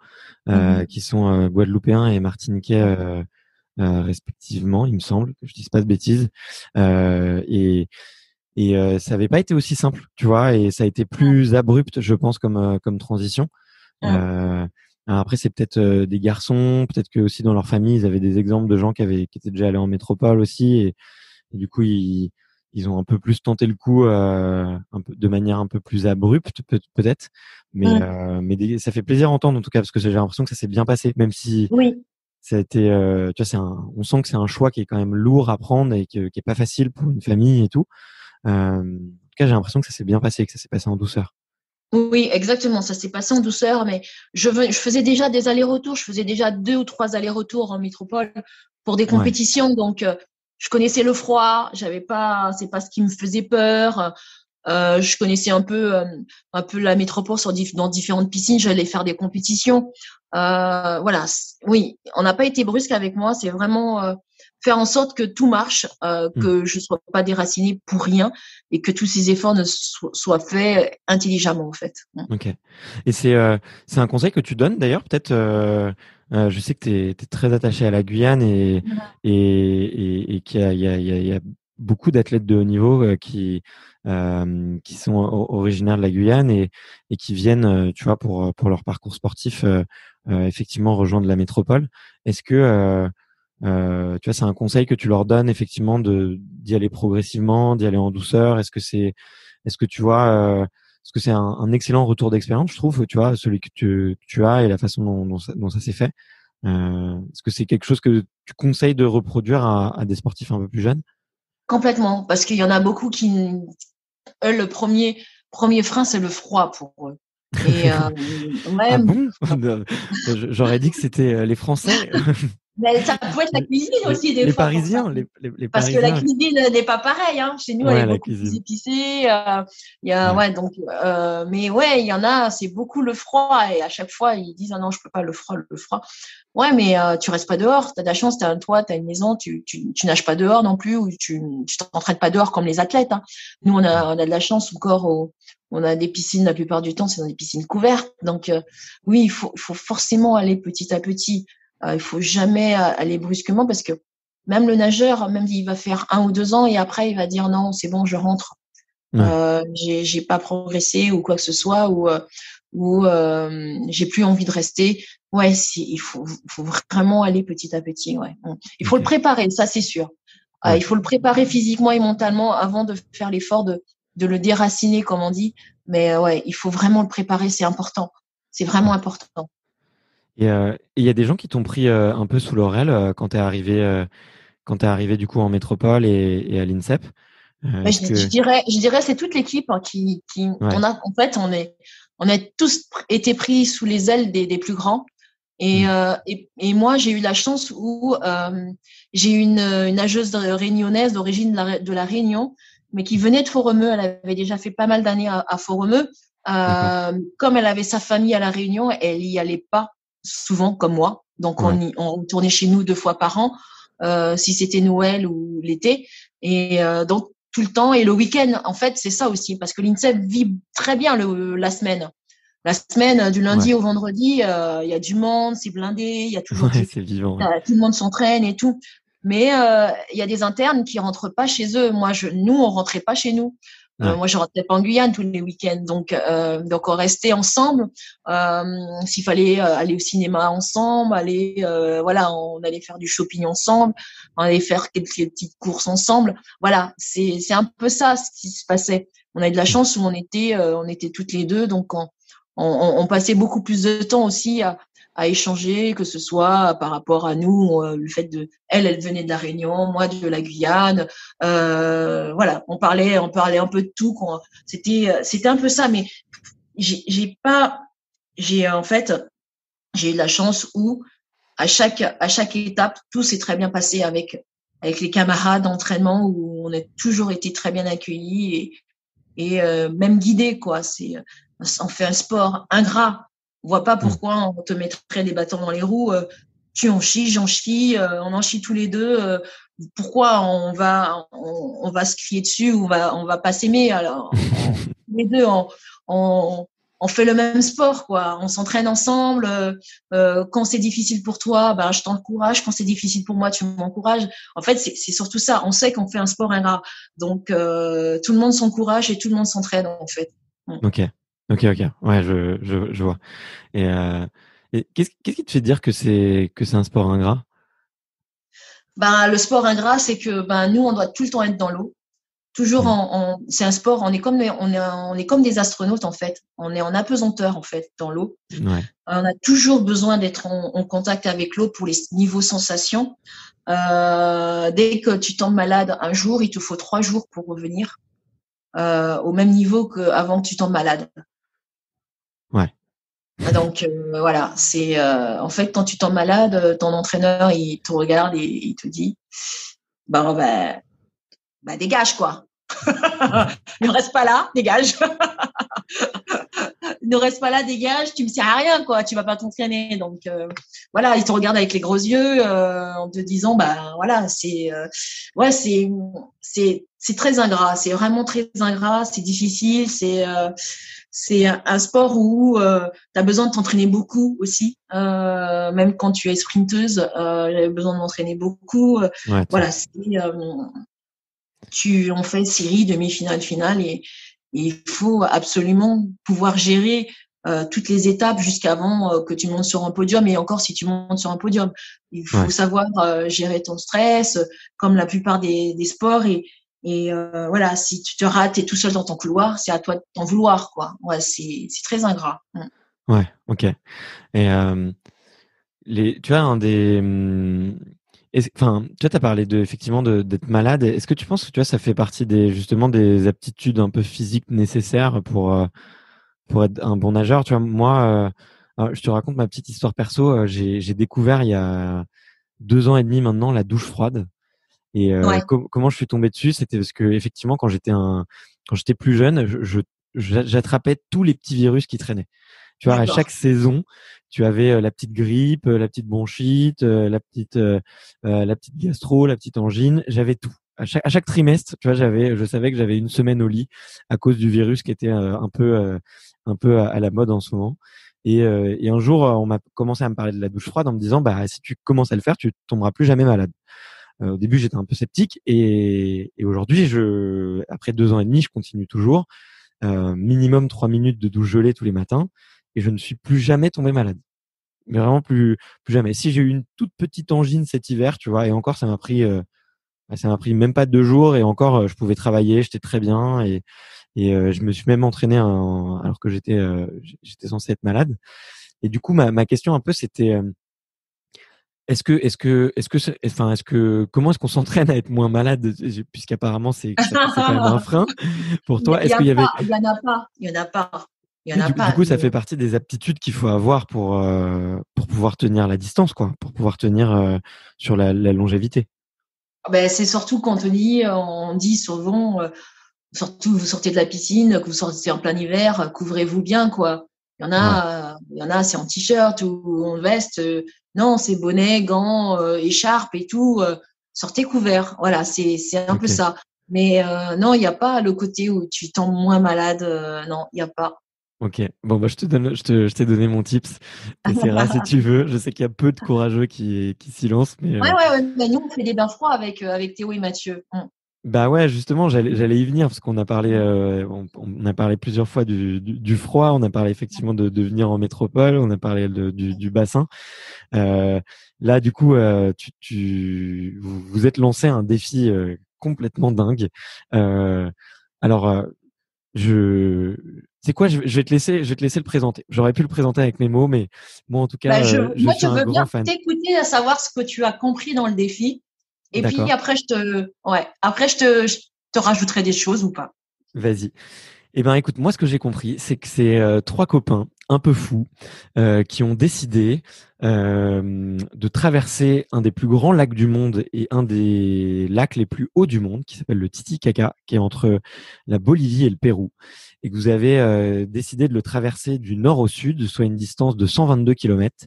qui sont guadeloupéens et martiniquais respectivement, il me semble, que je dise pas de bêtises. Et ça avait pas été aussi simple, tu vois, et ça a été plus abrupt, je pense, comme transition. Alors après, c'est peut-être des garçons, peut-être que aussi dans leur famille, ils avaient des exemples de gens qui étaient déjà allés en métropole aussi, et du coup, ils ont un peu plus tenté le coup, un peu de manière un peu plus abrupte, peut-être. Mais ça fait plaisir à entendre en tout cas, parce que j'ai l'impression que ça s'est bien passé, même si Oui. ça a été, tu vois, on sent que c'est un choix qui est quand même lourd à prendre et qui est pas facile pour une famille et tout. En tout cas, j'ai l'impression que ça s'est bien passé, que ça s'est passé en douceur. Oui, exactement. Ça s'est passé en douceur, mais je faisais déjà des allers-retours. Je faisais déjà 2 ou 3 allers-retours en métropole pour des compétitions. Donc, je connaissais le froid. C'est pas ce qui me faisait peur. Je connaissais un peu la métropole dans différentes piscines. J'allais faire des compétitions. Voilà. Oui, on n'a pas été brusque avec moi. C'est vraiment faire en sorte que tout marche, que je sois pas déracinée pour rien et que tous ces efforts ne soient faits intelligemment en fait. Ok. Et c'est un conseil que tu donnes d'ailleurs, peut-être. Je sais que tu es très attaché à la Guyane et qu'il y a beaucoup d'athlètes de haut niveau qui sont originaires de la Guyane et qui viennent, tu vois, pour leur parcours sportif, effectivement rejoindre la métropole. Est-ce que tu vois, c'est un conseil que tu leur donnes effectivement d'y aller progressivement, d'y aller en douceur. Est-ce que tu vois, est-ce que c'est un excellent retour d'expérience, je trouve, tu vois, celui que tu as et la façon dont ça s'est fait. Est-ce que c'est quelque chose que tu conseilles de reproduire à des sportifs un peu plus jeunes? Complètement, parce qu'il y en a beaucoup qui, eux, le premier frein, c'est le froid pour eux. Et Ah ouais, bon? J'aurais dit que c'était les Français. mais ça peut être la cuisine aussi des Les fois pour ça. Parisiens, les Parce que la Parisiens. cuisine n'est pas pareille, hein. Chez nous, elle est Ouais, la beaucoup plus cuisine. épicée. Il y a, Ouais. ouais, donc, mais ouais, il y en a, c'est beaucoup le froid. Et à chaque fois, ils disent, ah non, je peux pas le froid, le froid. Ouais, mais tu restes pas dehors. T'as de la chance, t'as un toit, t'as une maison, tu nages pas dehors non plus, ou tu t'entraînes pas dehors comme les athlètes, hein. Nous, on a de la chance encore on a des piscines la plupart du temps, c'est dans des piscines couvertes. Donc, oui, il faut forcément aller petit à petit. Il faut jamais aller brusquement parce que même le nageur, même il va faire 1 ou 2 ans et après il va dire non, c'est bon, je rentre. Ouais. J'ai pas progressé ou quoi que ce soit ou j'ai plus envie de rester. Ouais, il faut vraiment aller petit à petit. Ouais. Il faut le préparer, ça c'est sûr. Ouais. Il faut le préparer physiquement et mentalement avant de faire l'effort de le déraciner, comme on dit. Mais ouais, il faut vraiment le préparer, c'est important. C'est vraiment important. Et il y a des gens qui t'ont pris un peu sous leur aile quand t'es arrivé du coup en métropole et à l'INSEP. Mais Est-ce que je dirais, c'est toute l'équipe hein, ouais. en fait, on a tous été pris sous les ailes des plus grands. Et moi, j'ai eu la chance où j'ai eu une nageuse réunionnaise d'origine de la Réunion, mais qui venait de Foremeux. Elle avait déjà fait pas mal d'années à Foremeux. D'accord. Comme elle avait sa famille à la Réunion, elle y allait pas souvent comme moi. Donc Ouais. on tournait chez nous 2 fois par an, si c'était Noël ou l'été. Et donc tout le temps et le week-end, en fait, c'est ça aussi, parce que l'INSEP vit très bien la semaine. La semaine, du lundi Ouais. au vendredi, il y a du monde, c'est blindé, il y a toujours Ouais, c'est vivant. Ouais. tout le monde s'entraîne et tout. Mais il y a des internes qui rentrent pas chez eux. Nous, on rentrait pas chez nous. Ouais. Moi, je rentrais pas en Guyane tous les week-ends, donc on restait ensemble. S'il fallait aller au cinéma ensemble, voilà, on allait faire du shopping ensemble, on allait faire quelques petites courses ensemble. Voilà, c'est un peu ça ce qui se passait. On a eu de la chance où on était toutes les deux, donc on passait beaucoup plus de temps aussi à échanger, que ce soit par rapport à nous, le fait de, elle venait de la Réunion, moi de la Guyane, voilà, on parlait un peu de tout, quoi. C'était un peu ça, mais en fait, j'ai eu de la chance où à chaque étape, tout s'est très bien passé avec les camarades d'entraînement où on a toujours été très bien accueillis et même guidés, quoi. On fait un sport ingrat. On voit pas Mm. pourquoi on te mettrait des bâtons dans les roues. Tu en chies, j'en chie, on en chie tous les deux. Pourquoi on va se crier dessus ou on va pas s'aimer? Alors, les deux, on, on fait le même sport, quoi. On s'entraîne ensemble. Quand c'est difficile pour toi, ben, je t'encourage. Quand c'est difficile pour moi, tu m'encourages. En fait, c'est surtout ça. On sait qu'on fait un sport ingrat. Donc, tout le monde s'encourage et tout le monde s'entraîne, en fait. Ok, ok. Ouais, je vois. Et, qu'est-ce qui te fait dire que c'est un sport ingrat? Ben, le sport ingrat, c'est que ben, nous, on doit tout le temps être dans l'eau. Toujours Mm. c'est un sport, on est comme des astronautes, en fait. On est en apesanteur, en fait, dans l'eau. Ouais, On a toujours besoin d'être en contact avec l'eau pour les niveaux sensations. Dès que tu tombes malade un jour, il te faut 3 jours pour revenir au même niveau qu'avant que tu tombes malade. ouais. Donc voilà, c'est en fait quand tu tombes malade, ton entraîneur il te regarde et il te dit bah dégage quoi. Ne reste pas là, dégage. Ne reste pas là, dégage, tu me sers à rien, quoi, tu vas pas t'entraîner. Donc voilà, il te regarde avec les gros yeux en te disant, bah voilà, ouais, c'est très ingrat, c'est vraiment très ingrat, c'est difficile, c'est un sport où tu as besoin de t'entraîner beaucoup aussi, même quand tu es sprinteuse, j'avais besoin de m'entraîner beaucoup. Ouais, Voilà, on fait série, demi-finale, finale et il faut absolument pouvoir gérer toutes les étapes jusqu'avant que tu montes sur un podium et encore si tu montes sur un podium. Il faut ouais. savoir gérer ton stress comme la plupart des sports et voilà, si tu te rates, t'es tout seul dans ton couloir, c'est à toi de t'en vouloir, quoi. Ouais, c'est très ingrat. Ouais, ok. Et tu vois, enfin, tu vois, t'as parlé effectivement d'être malade. Est-ce que tu penses que tu vois, ça fait partie justement des aptitudes un peu physiques nécessaires pour être un bon nageur? Tu vois, moi, alors, je te raconte ma petite histoire perso. J'ai découvert il y a 2 ans et demi maintenant la douche froide. Et Ouais, comment je suis tombé dessus, c'était parce que effectivement, quand j'étais plus jeune, j'attrapais tous les petits virus qui traînaient. Tu vois, à d'accord. chaque saison, tu avais la petite grippe, la petite bronchite, la petite gastro, la petite angine. J'avais tout. À chaque trimestre, tu vois, je savais que j'avais une semaine au lit à cause du virus qui était un peu à la mode en ce moment. Et un jour, on m'a commencé à me parler de la douche froide en me disant, bah, si tu commences à le faire, tu tomberas plus jamais malade. Au début, j'étais un peu sceptique et aujourd'hui, après 2 ans et demi, je continue toujours. Minimum 3 minutes de douche gelée tous les matins et je ne suis plus jamais tombé malade. Mais vraiment plus jamais. Si j'ai eu une toute petite angine cet hiver, tu vois, et encore, ça m'a pris même pas 2 jours et encore, je pouvais travailler, j'étais très bien et je me suis même entraîné alors que j'étais censé être malade. Et du coup, ma question un peu, c'était comment est-ce qu'on s'entraîne à être moins malade, puisqu'apparemment c'est quand même un frein pour toi. Il Est-ce y a qu'il y avait pas, il y en a pas, il y en a pas, il y en Oui, a du pas. coup, ça fait partie des aptitudes qu'il faut avoir pour pouvoir tenir la distance, quoi, pour pouvoir tenir sur la longévité. Ben, c'est surtout quand on dit souvent, surtout vous sortez de la piscine, que vous sortez en plein hiver, couvrez-vous bien, quoi. Ouais, Il y en a, c'est en t-shirt ou en veste. Non, c'est bonnet, gants, écharpe et tout. Sortez couvert. Voilà, c'est un peu ok, ça. Mais non, il n'y a pas le côté où tu tombes moins malade. Non, il n'y a pas. ok. Bon, bah, je t'ai donné mon tips. T'essaieras si tu veux. Je sais qu'il y a peu de courageux qui s'y lancent, mais Ouais, ouais, ouais. Mais nous, on fait des bains froids avec Théo et Mathieu. Bah ouais, justement, j'allais y venir parce qu'on a parlé, on a parlé plusieurs fois du froid, on a parlé effectivement de venir en métropole, on a parlé du bassin. Euh, Là, du coup, vous êtes lancé un défi complètement dingue. Euh, alors, je, c'est quoi, je vais te laisser le présenter. J'aurais pu le présenter avec mes mots, mais moi, en tout Bah, cas, je moi, suis je un veux bien grand fan. t'écouter à savoir ce que tu as compris dans le défi. Et puis D'accord? après, je te rajouterai des choses ou pas. Vas-y. Eh ben, écoute, moi, ce que j'ai compris, c'est que c'est trois copains un peu fous qui ont décidé de traverser un des plus grands lacs du monde et un des lacs les plus hauts du monde, qui s'appelle le Titicaca, qui est entre la Bolivie et le Pérou, et que vous avez décidé de le traverser du nord au sud, soit une distance de 122 kilomètres.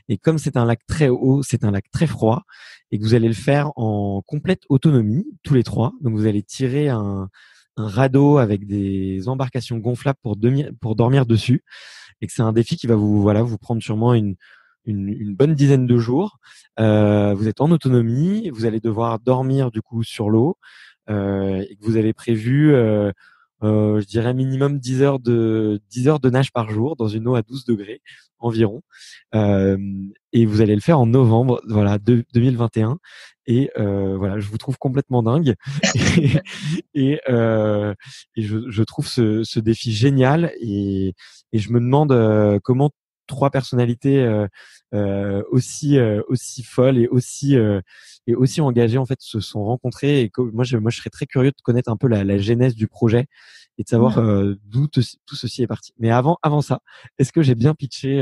Et comme c'est un lac très haut, c'est un lac très froid, et que vous allez le faire en complète autonomie, tous les trois. Donc, vous allez tirer un radeau avec des embarcations gonflables pour dormir dessus, et que c'est un défi qui va vous prendre sûrement une bonne dizaine de jours. Vous êtes en autonomie, vous allez devoir dormir du coup sur l'eau, et que vous avez prévu, je dirais minimum 10 heures de nage par jour dans une eau à 12 degrés environ. Euh, et vous allez le faire en novembre, voilà, 2021. Et voilà, je vous trouve complètement dingue. Et, je trouve ce défi génial. Et je me demande comment trois personnalités aussi folles et aussi engagées en fait se sont rencontrées. Et que, moi, je serais très curieux de connaître un peu la genèse du projet et de savoir d'où tout ceci est parti. Mais avant ça, est-ce que j'ai bien pitché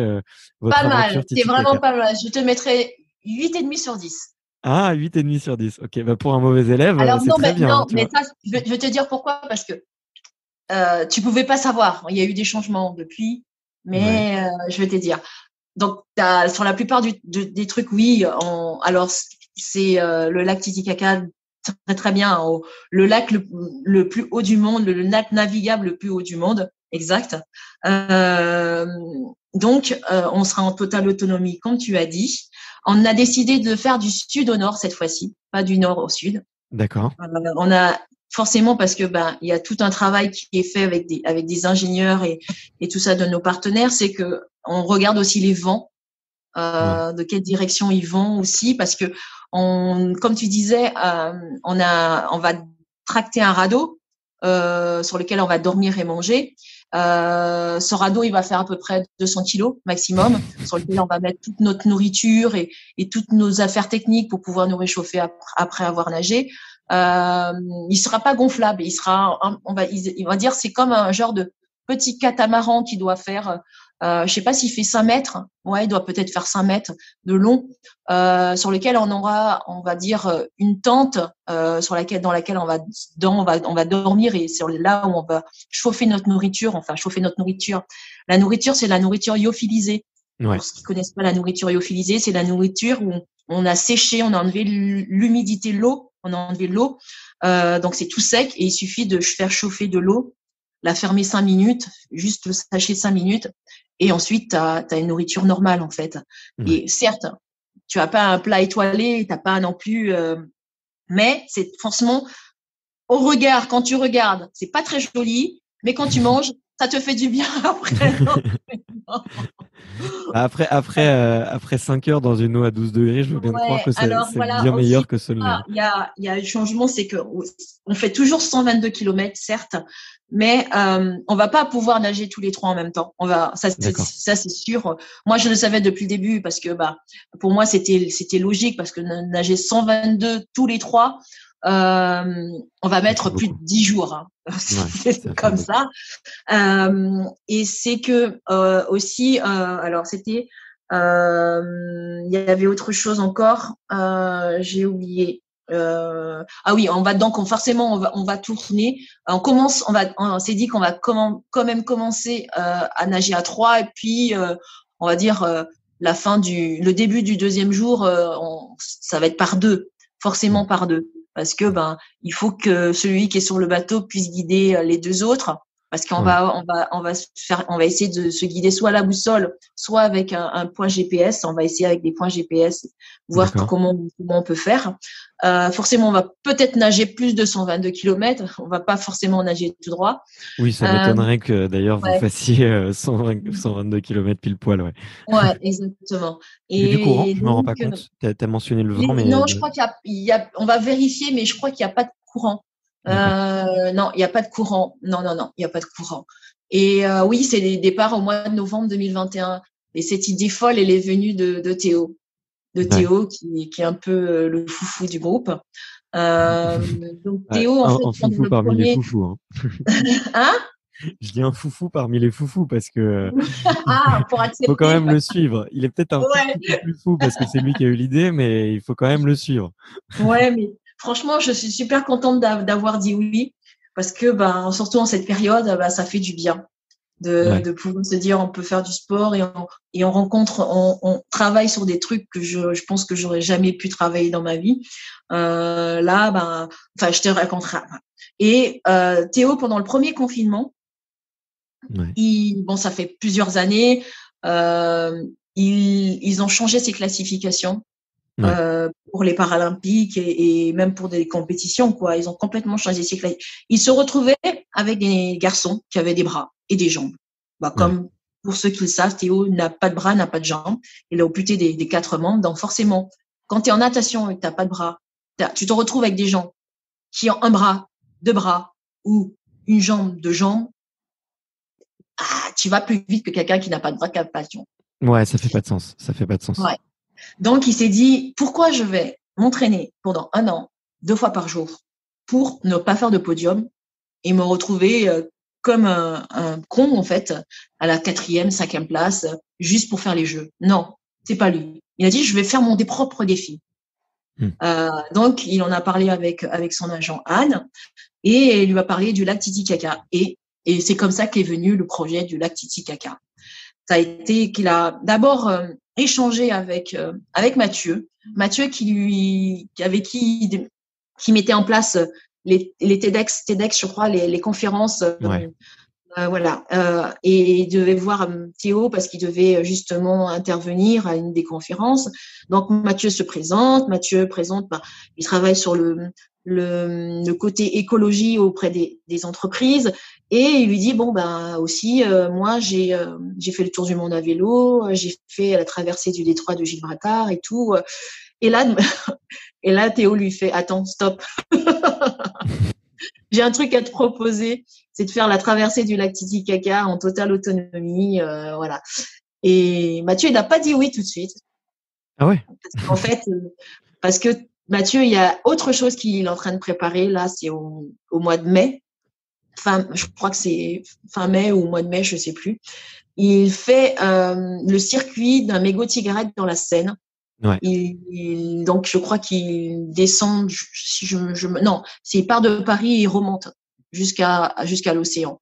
votre Pas mal, aventure c'est vraiment Titicaca? pas mal. Je te mettrai 8,5 sur 10. Ah, 8,5 sur 10. Ok, bah pour un mauvais élève, Alors c'est très bien, hein, non, tu mais vois. ça, je vais te dire pourquoi, parce que tu pouvais pas savoir. Il y a eu des changements depuis, Ouais, mais je vais te dire. Donc, sur la plupart des trucs, oui. Alors, c'est le lac Titicaca, très très bien. Le lac le plus haut du monde, le lac navigable le plus haut du monde, exact. Euh, donc, on sera en totale autonomie, comme tu as dit. On a décidé de faire du sud au nord cette fois-ci, pas du nord au sud. d'accord. On a forcément parce que il y a tout un travail qui est fait avec des ingénieurs et tout ça de nos partenaires, c'est que on regarde aussi les vents, Ouais, de quelle direction ils vont aussi, parce que comme tu disais, on va tracter un radeau sur lequel on va dormir et manger. Ce radeau, il va faire à peu près 200 kilos maximum, sur lequel on va mettre toute notre nourriture et toutes nos affaires techniques pour pouvoir nous réchauffer après avoir nagé. Il sera pas gonflable, il va dire c'est comme un genre de petit catamaran qui doit faire, je sais pas s'il fait 5 mètres, ouais, il doit peut-être faire 5 mètres de long, sur lequel on aura, on va dire, une tente dans laquelle on va dormir et c'est là où on va chauffer notre nourriture, enfin chauffer notre nourriture. La nourriture, c'est la nourriture lyophilisée. ouais, Pour ceux qui connaissent pas la nourriture lyophilisée, c'est la nourriture où on a séché, on a enlevé l'humidité, l'eau, on a enlevé l'eau, donc c'est tout sec et il suffit de faire chauffer de l'eau, la fermer 5 minutes, juste le sachet 5 minutes, et ensuite tu as une nourriture normale en fait. ouais. Et certes, tu as pas un plat étoilé, t'as pas non plus, mais c'est forcément au regard, quand tu regardes, c'est pas très joli, mais quand tu manges, ça te fait du bien après. Après 5 heures dans une eau à 12 degrés, je veux bien te croire Ouais, que alors c'est bien voilà meilleur aussi, que celui-là. il y a un changement, c'est que on fait toujours 122 kilomètres, certes, mais on va pas pouvoir nager tous les trois en même temps. D'accord. Ça c'est sûr. Moi, je le savais depuis le début parce que pour moi c'était logique parce que nager 122 tous les trois, on va Ça fait mettre plus de beaucoup. 10 jours. Hein. Ouais, C'est ça fait comme beaucoup. ça. Et c'est que aussi, alors c'était, il y avait autre chose encore, j'ai oublié. Ah oui, forcément on va tourner. On s'est dit qu'on va quand même commencer à nager à trois et puis on va dire le début du deuxième jour, ça va être par deux, forcément Ouais. par deux, parce que il faut que celui qui est sur le bateau puisse guider les deux autres. parce on va essayer de se guider soit à la boussole, soit avec un point GPS. On va essayer avec des points GPS, voir D'accord. comment on peut faire. Forcément, on va peut-être nager plus de 122 km. On va pas forcément nager tout droit. Oui, ça Euh, m'étonnerait que d'ailleurs vous ouais, fassiez 122 km pile poil, ouais. ouais, exactement. Et du courant, Et je me rends donc, pas compte. T'as mentionné le vent, mais non, je crois on va vérifier, mais je crois qu'il n'y a pas de courant. d'accord. Non, il n'y a pas de courant. Non, non, non, il n'y a pas de courant. Et oui, c'est des départs au mois de novembre 2021. Et cette idée folle, elle est venue de Théo. De Ouais. Théo, qui est un peu le foufou du groupe. Euh, donc Ouais, Théo, en fait, un pendant foufou le parmi les premier… foufous, hein. Hein? Je dis un foufou parmi les foufous parce que Ah, pour faut quand accepter. même le suivre. Il est peut-être un tout Ouais, petit peu plus fou parce que c'est lui qui a eu l'idée, mais il faut quand même le suivre. ouais, mais franchement, je suis super contente d'avoir dit oui, parce que, ben, surtout en cette période, ben, ça fait du bien Ouais. de pouvoir se dire on peut faire du sport et on rencontre, on travaille sur des trucs que je pense que j'aurais jamais pu travailler dans ma vie. Là, ben, enfin, je te raconterai. Et Théo, pendant le premier confinement, Ouais. bon, ça fait plusieurs années, ils ont changé ces classifications Ouais. pour les Paralympiques et même pour des compétitions, quoi. Ils ont complètement changé ces classes. Ils se retrouvaient avec des garçons qui avaient des bras et des jambes. Bah, Ouais. comme pour ceux qui le savent, Théo n'a pas de bras, n'a pas de jambes. Il est amputé des quatre membres. Donc forcément, quand tu es en natation et que tu n'as pas de bras, tu te retrouves avec des gens qui ont un bras, deux bras ou une jambe, deux jambes. Ah, tu vas plus vite que quelqu'un qui n'a pas de bras, qui n'a pas de jambes. Ouais, ça fait pas de sens. Ça fait pas de sens. Ouais. Donc, il s'est dit, pourquoi je vais m'entraîner pendant 1 an, 2 fois par jour, pour ne pas faire de podium et me retrouver comme un con, en fait, à la 4e, 5e place, juste pour faire les jeux. Non, c'est pas lui. Il a dit, je vais faire des propres défis. Hmm. Donc, il en a parlé avec son agent Anne et il lui a parlé du lac Titicaca. Et c'est comme ça qu'est venu le projet du lac Titicaca. Ça a été qu'il a d'abord échangé avec Mathieu. Mathieu avec qui mettait en place les TEDx, je crois, les conférences. Ouais. Voilà. Et il devait voir Théo parce qu'il devait justement intervenir à une des conférences. Donc Mathieu se présente. Mathieu présente, il travaille sur le côté écologie auprès des entreprises. Et il lui dit, bon, ben aussi, moi, j'ai fait le tour du monde à vélo, j'ai fait la traversée du détroit de Gibraltar et tout. Et là, et là, Théo lui fait, attends, stop. J'ai un truc à te proposer, c'est de faire la traversée du lac Titicaca en totale autonomie, voilà. Et Mathieu, il n'a pas dit oui tout de suite. Ah ouais. En fait, parce que Mathieu, il y a autre chose qu'il est en train de préparer, là, c'est au mois de mai. Je crois que c'est fin mai ou mois de mai, je sais plus. Il fait le circuit d'un mégot de cigarette dans la Seine. Ouais. Donc, je crois qu'il descend, non, s'il part de Paris, il remonte jusqu'à l'océan.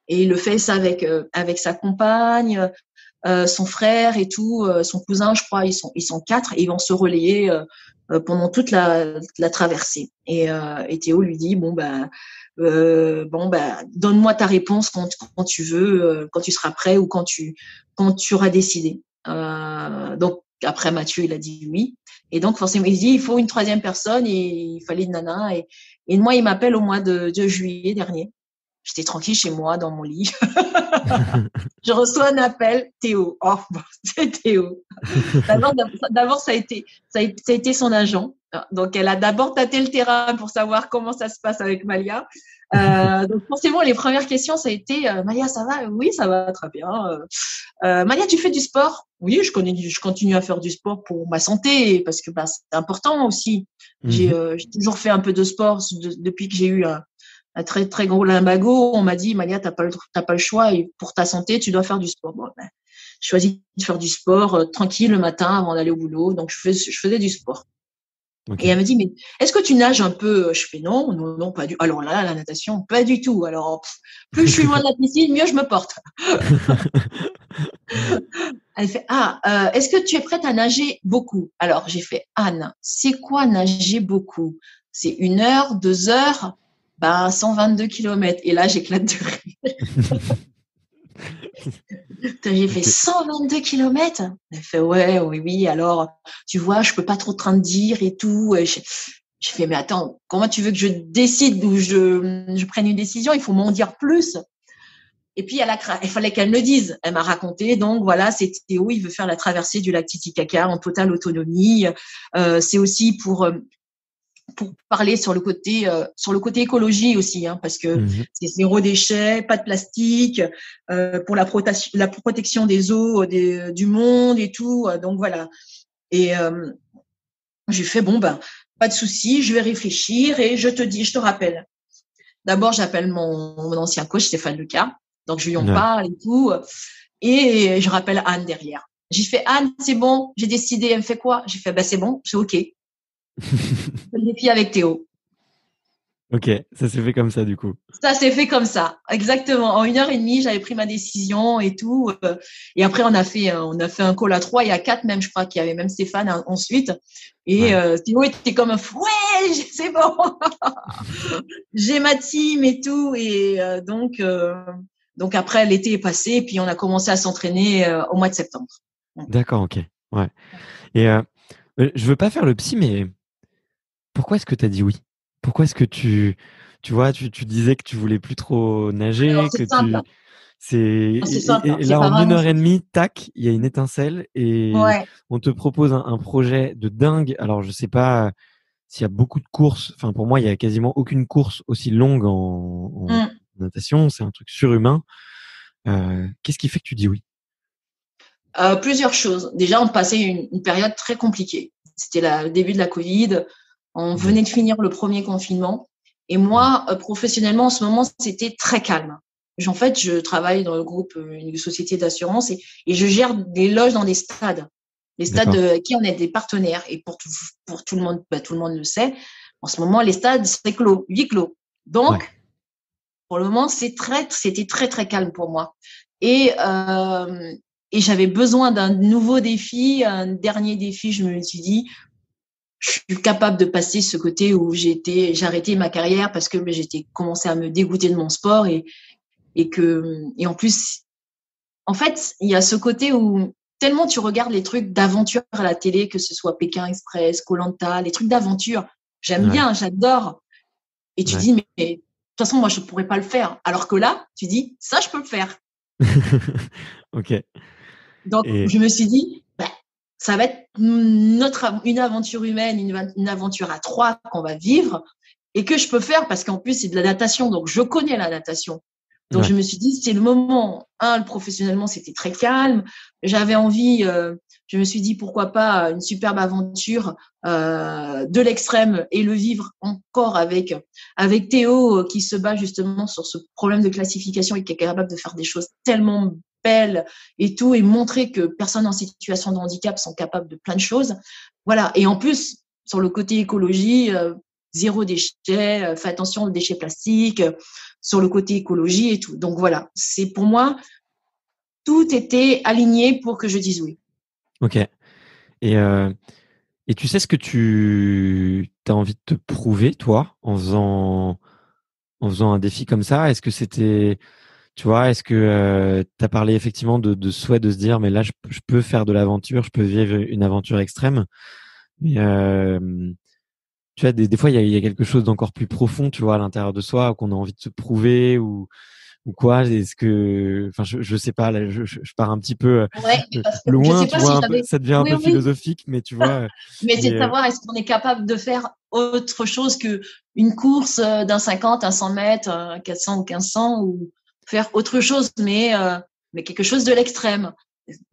Et il le fait ça avec sa compagne, son frère et tout, son cousin, je crois, ils sont 4 et ils vont se relayer pendant toute la traversée. Et Théo lui dit, donne-moi ta réponse quand tu veux, quand tu seras prêt ou quand tu auras décidé. Donc, après, Mathieu, il a dit oui. Et donc, forcément, il dit, il faut une troisième personne et il fallait une nana. Et moi, il m'appelle au mois de juillet dernier. J'étais tranquille chez moi, dans mon lit. Je reçois un appel, Théo. Oh, c'est Théo. D'abord, ça a été son agent. Donc, elle a d'abord tâté le terrain pour savoir comment ça se passe avec Malia. Donc, forcément, les premières questions, ça a été Malia, ça va? Oui, ça va très bien. Malia, tu fais du sport? Oui, je continue à faire du sport pour ma santé parce que c'est important aussi. Mhm. J'ai toujours fait un peu de sport depuis que j'ai eu un très très gros lumbago. On m'a dit, Malia, t'as pas le choix et pour ta santé, tu dois faire du sport. Bon, je choisis de faire du sport tranquille le matin avant d'aller au boulot. Donc, je faisais du sport. Ok. Et elle me dit, mais est-ce que tu nages un peu? Je fais non, non, non, pas du tout. Alors là, la natation, pas du tout. Alors, plus je suis loin de la piscine, mieux je me porte. Elle fait, est-ce que tu es prête à nager beaucoup? Alors, j'ai fait, Anne, c'est quoi nager beaucoup? C'est 1 heure, 2 heures, 122 kilomètres. Et là, j'éclate de rire. J'ai fait Ok. 122 kilomètres. Elle fait ouais, oui, oui. Alors, tu vois, je peux pas trop te dire et tout. Et je fais mais attends, comment tu veux que je décide ou je prenne une décision? Il faut m'en dire plus. Et puis il fallait qu'elle me le dise. Elle m'a raconté. Donc voilà, c'est Théo. Il veut faire la traversée du lac Titicaca en totale autonomie. C'est aussi pour parler sur le côté écologie aussi, hein, parce que Mhm. c'est zéro déchet, pas de plastique, pour la protection des eaux du monde et tout. Donc voilà. Et j'ai fait bon ben pas de souci, je vais réfléchir et je te rappelle. D'abord j'appelle mon ancien coach Stéphane Lucas, donc je lui en Ouais. parle et tout, et je rappelle Anne derrière. J'ai fait Anne, c'est bon, j'ai décidé. Elle me fait quoi? J'ai fait bah c'est bon, c'est ok. Le défi avec Théo. Ok, ça s'est fait comme ça du coup. Ça s'est fait comme ça, exactement. En 1 heure et demie, j'avais pris ma décision et tout. Et après, on a fait un call à 3 et à 4 même, je crois qu'il y avait même Stéphane ensuite. Et Ouais. Théo était comme un fou. Ouais, c'est bon, j'ai ma team et tout. Et donc après, l'été est passé et puis on a commencé à s'entraîner au mois de septembre. D'accord, ok. Ouais. Et je veux pas faire le psy, mais pourquoi est-ce que tu as dit oui? Pourquoi est-ce que tu vois, tu disais que tu voulais plus trop Alors nager, que c'est simple, c'est, c'est simple, et c'est là pas en une vraiment heure ça. et demie, tac, il y a une étincelle et Ouais. on te propose un projet de dingue. Alors je sais pas s'il y a beaucoup de courses. Enfin pour moi, il y a quasiment aucune course aussi longue en Mm. natation. C'est un truc surhumain. Qu'est-ce qui fait que tu dis oui? Plusieurs choses. Déjà, on passait une période très compliquée. C'était le début de la Covid. On Ouais. venait de finir le premier confinement. Et Mm. moi, professionnellement, en ce moment, c'était très calme. En fait, je travaille dans le groupe, une société d'assurance et je gère des loges dans des stades. Les stades D'accord. qui on est des partenaires. Et pour tout le monde, bah, tout le monde le sait. En ce moment, les stades, c'est clos, huis clos. Ouais. Donc, pour le moment, c'était très, très calme pour moi. Et, euh, et j'avais besoin d'un nouveau défi, un dernier défi. Je me suis dit, je suis capable de passer ce côté où j'ai arrêté ma carrière parce que j'étais commencé à me dégoûter de mon sport et en plus, en fait, il y a ce côté où tellement tu regardes les trucs d'aventure à la télé, que ce soit Pékin Express, koh les trucs d'aventure, j'aime Ouais. bien, j'adore. Et tu Ouais. dis, mais de toute façon, moi, je ne pourrais pas le faire. Alors que là, tu dis, ça, je peux le faire. Ok. Donc, Et je me suis dit, bah, ça va être une aventure humaine, une aventure à trois qu'on va vivre et que je peux faire parce qu'en plus, c'est de la natation. Donc, je connais la natation. Donc, je ouais. me suis dit, c'est le moment. Professionnellement, c'était très calme. J'avais envie, je me suis dit, pourquoi pas une superbe aventure de l'extrême et le vivre encore avec Théo qui se bat justement sur ce problème de classification et qui est capable de faire des choses tellement belles et tout, et montrer que personnes en situation de handicap sont capables de plein de choses. Voilà. Et en plus, sur le côté écologie, zéro déchet, fais attention aux déchets plastiques, sur le côté écologie et tout. Donc voilà, c'est pour moi, tout était aligné pour que je dise oui. Ok. Et, euh, et tu sais ce que tu as envie de te prouver, toi, en faisant un défi comme ça? Est-ce que c'était, tu vois, est-ce que tu as parlé effectivement de souhait de se dire, mais là, je peux faire de l'aventure, je peux vivre une aventure extrême. Mais tu vois, des fois, il y a quelque chose d'encore plus profond, tu vois, à l'intérieur de soi, qu'on a envie de se prouver ou quoi. Est-ce que, enfin, je sais pas, là, je pars un petit peu Ouais, parce que je loin, sais tu pas vois, si un peu, j'avais. ça devient un Oui, peu oui. philosophique, mais tu vois, Mais c'est mais de savoir est-ce qu'on est capable de faire autre chose que une course d'un 50, un 100 mètres, un 400 ou 1500 ou faire autre chose, mais quelque chose de l'extrême.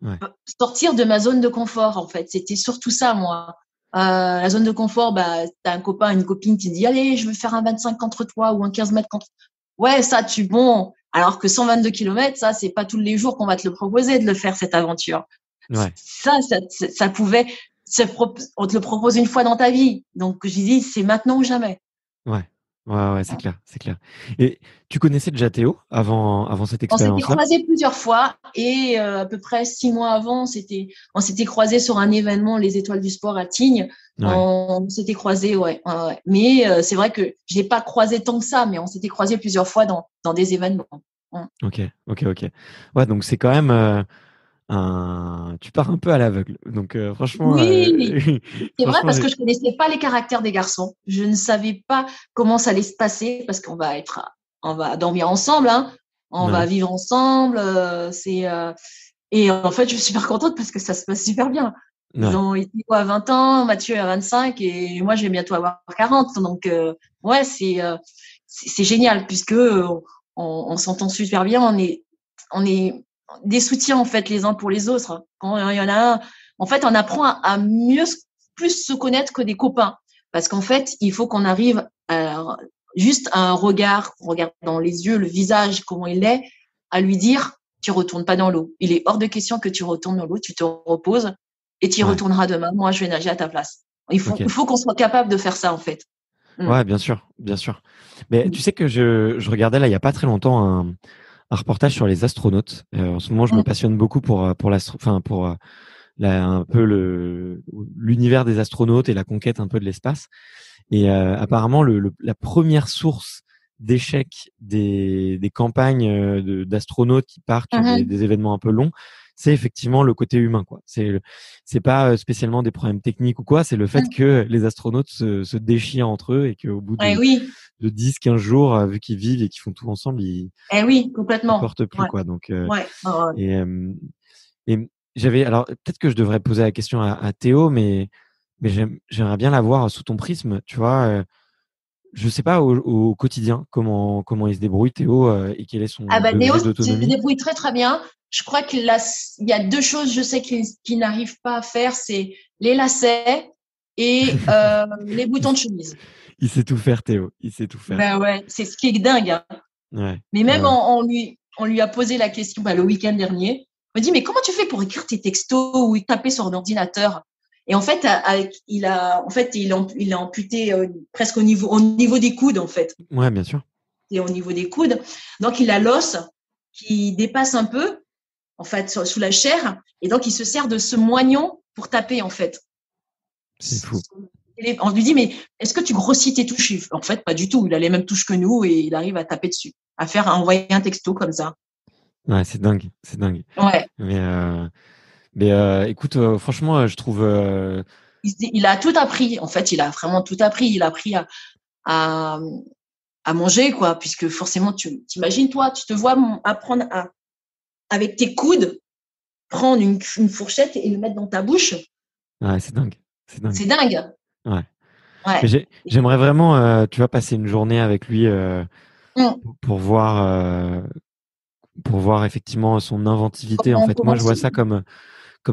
ouais, Sortir de ma zone de confort, en fait. C'était surtout ça, moi. La zone de confort, bah, t'as un copain, une copine qui dit, allez, je veux faire un 25 contre toi ou un 15 mètres contre. Ouais, ça, bon. Alors que 122 kilomètres, ça, c'est pas tous les jours qu'on va te le proposer de le faire, cette aventure. ouais, Ça pouvait, on te le propose une fois dans ta vie. Donc, j'ai dit, c'est maintenant ou jamais. ouais, ouais, c'est clair, c'est clair. Et tu connaissais déjà Théo avant cette On s'était expérience-là? croisés plusieurs fois et à peu près 6 mois avant, on s'était croisés sur un événement, les Étoiles du Sport à Tignes. Ouais, On s'était croisés, ouais, ouais, ouais. Mais c'est vrai que je l'ai pas croisé tant que ça, mais on s'était croisés plusieurs fois dans des événements. Mm. Ok. Ouais, donc c'est quand même tu pars un peu à l'aveugle. Donc franchement, Oui, c'est vrai franchement, parce que je connaissais pas les caractères des garçons. Je ne savais pas comment ça allait se passer parce on va dormir ensemble, hein. On va ouais, vivre ensemble. Et en fait, je suis super contente parce que ça se passe super bien. Ils ouais, ont été à 20 ans, Mathieu à 25 et moi, je vais bientôt avoir 40. Donc, ouais, c'est génial puisque on s'entend super bien. On est des soutiens, en fait, les uns pour les autres. Quand il y en a un, en fait, on apprend à mieux, plus se connaître que des copains. Parce qu'en fait, il faut qu'on arrive à juste à un regard, on regarde dans les yeux, le visage, comment il est, à lui dire, tu retournes pas dans l'eau. Il est hors de question que tu retournes dans l'eau, tu te reposes et tu y ouais. retourneras demain. Moi, je vais nager à ta place. Ok. Il faut qu'on soit capable de faire ça, en fait. Mm. Ouais, bien sûr, bien sûr. Mais tu sais que je regardais là il y a pas très longtemps un reportage sur les astronautes. En ce moment, je me Mm. passionne beaucoup pour un peu l'univers des astronautes et la conquête un peu de l'espace. Et apparemment, la première source d'échec des campagnes d'astronautes qui partent sur Mhm. des événements un peu longs, c'est effectivement le côté humain, quoi. C'est pas spécialement des problèmes techniques ou quoi, c'est le fait Mm. que les astronautes se déchirent entre eux et qu'au bout Eh oui, de 10, 15 jours, vu qu'ils vivent et qu'ils font tout ensemble, eh oui, ils complètement. portent plus, Ouais, quoi. Donc, ouais. et, euh, et alors peut-être que je devrais poser la question à Théo, mais j'aimerais bien la voir sous ton prisme, tu vois. Je sais pas au quotidien comment il se débrouille, Théo, et quel est son Ah ben, Néo degré se d'autonomie. débrouille très, très bien. Je crois qu'il il y a deux choses, je sais qu'il n'arrive pas à faire, c'est les lacets et les Il, boutons de chemise. il sait tout faire, Théo. Il sait tout faire. Ben ouais, c'est ce qui est dingue, hein. Ouais, Mais ouais, même ouais. on lui a posé la question le week-end dernier. On me dit, mais comment tu fais pour écrire tes textos ou taper sur l'ordinateur? Et en fait, il a amputé presque au niveau des coudes, en fait. Ouais, bien sûr. Et au niveau des coudes. Donc, il a l'os qui dépasse un peu, en fait, sous la chair. Et donc, il se sert de ce moignon pour taper, en fait. C'est fou. On lui dit, mais est-ce que tu grossis tes touches? En fait, pas du tout. Il a les mêmes touches que nous et il arrive à taper dessus, à envoyer un texto comme ça. Ouais, c'est dingue, c'est dingue. Ouais. Mais, écoute, franchement, je trouve. Il a tout appris. En fait, il a vraiment tout appris. Il a appris à, à manger, quoi, puisque forcément, tu t'imagines, toi, tu te vois apprendre avec tes coudes, prendre une fourchette et le mettre dans ta bouche. Ouais, c'est dingue, c'est dingue. C'est dingue. Ouais. Mais Ouais. j'aimerais vraiment, tu vois, passer une journée avec lui Hum. pour voir effectivement son inventivité. En fait, moi, Comment je vois ça comme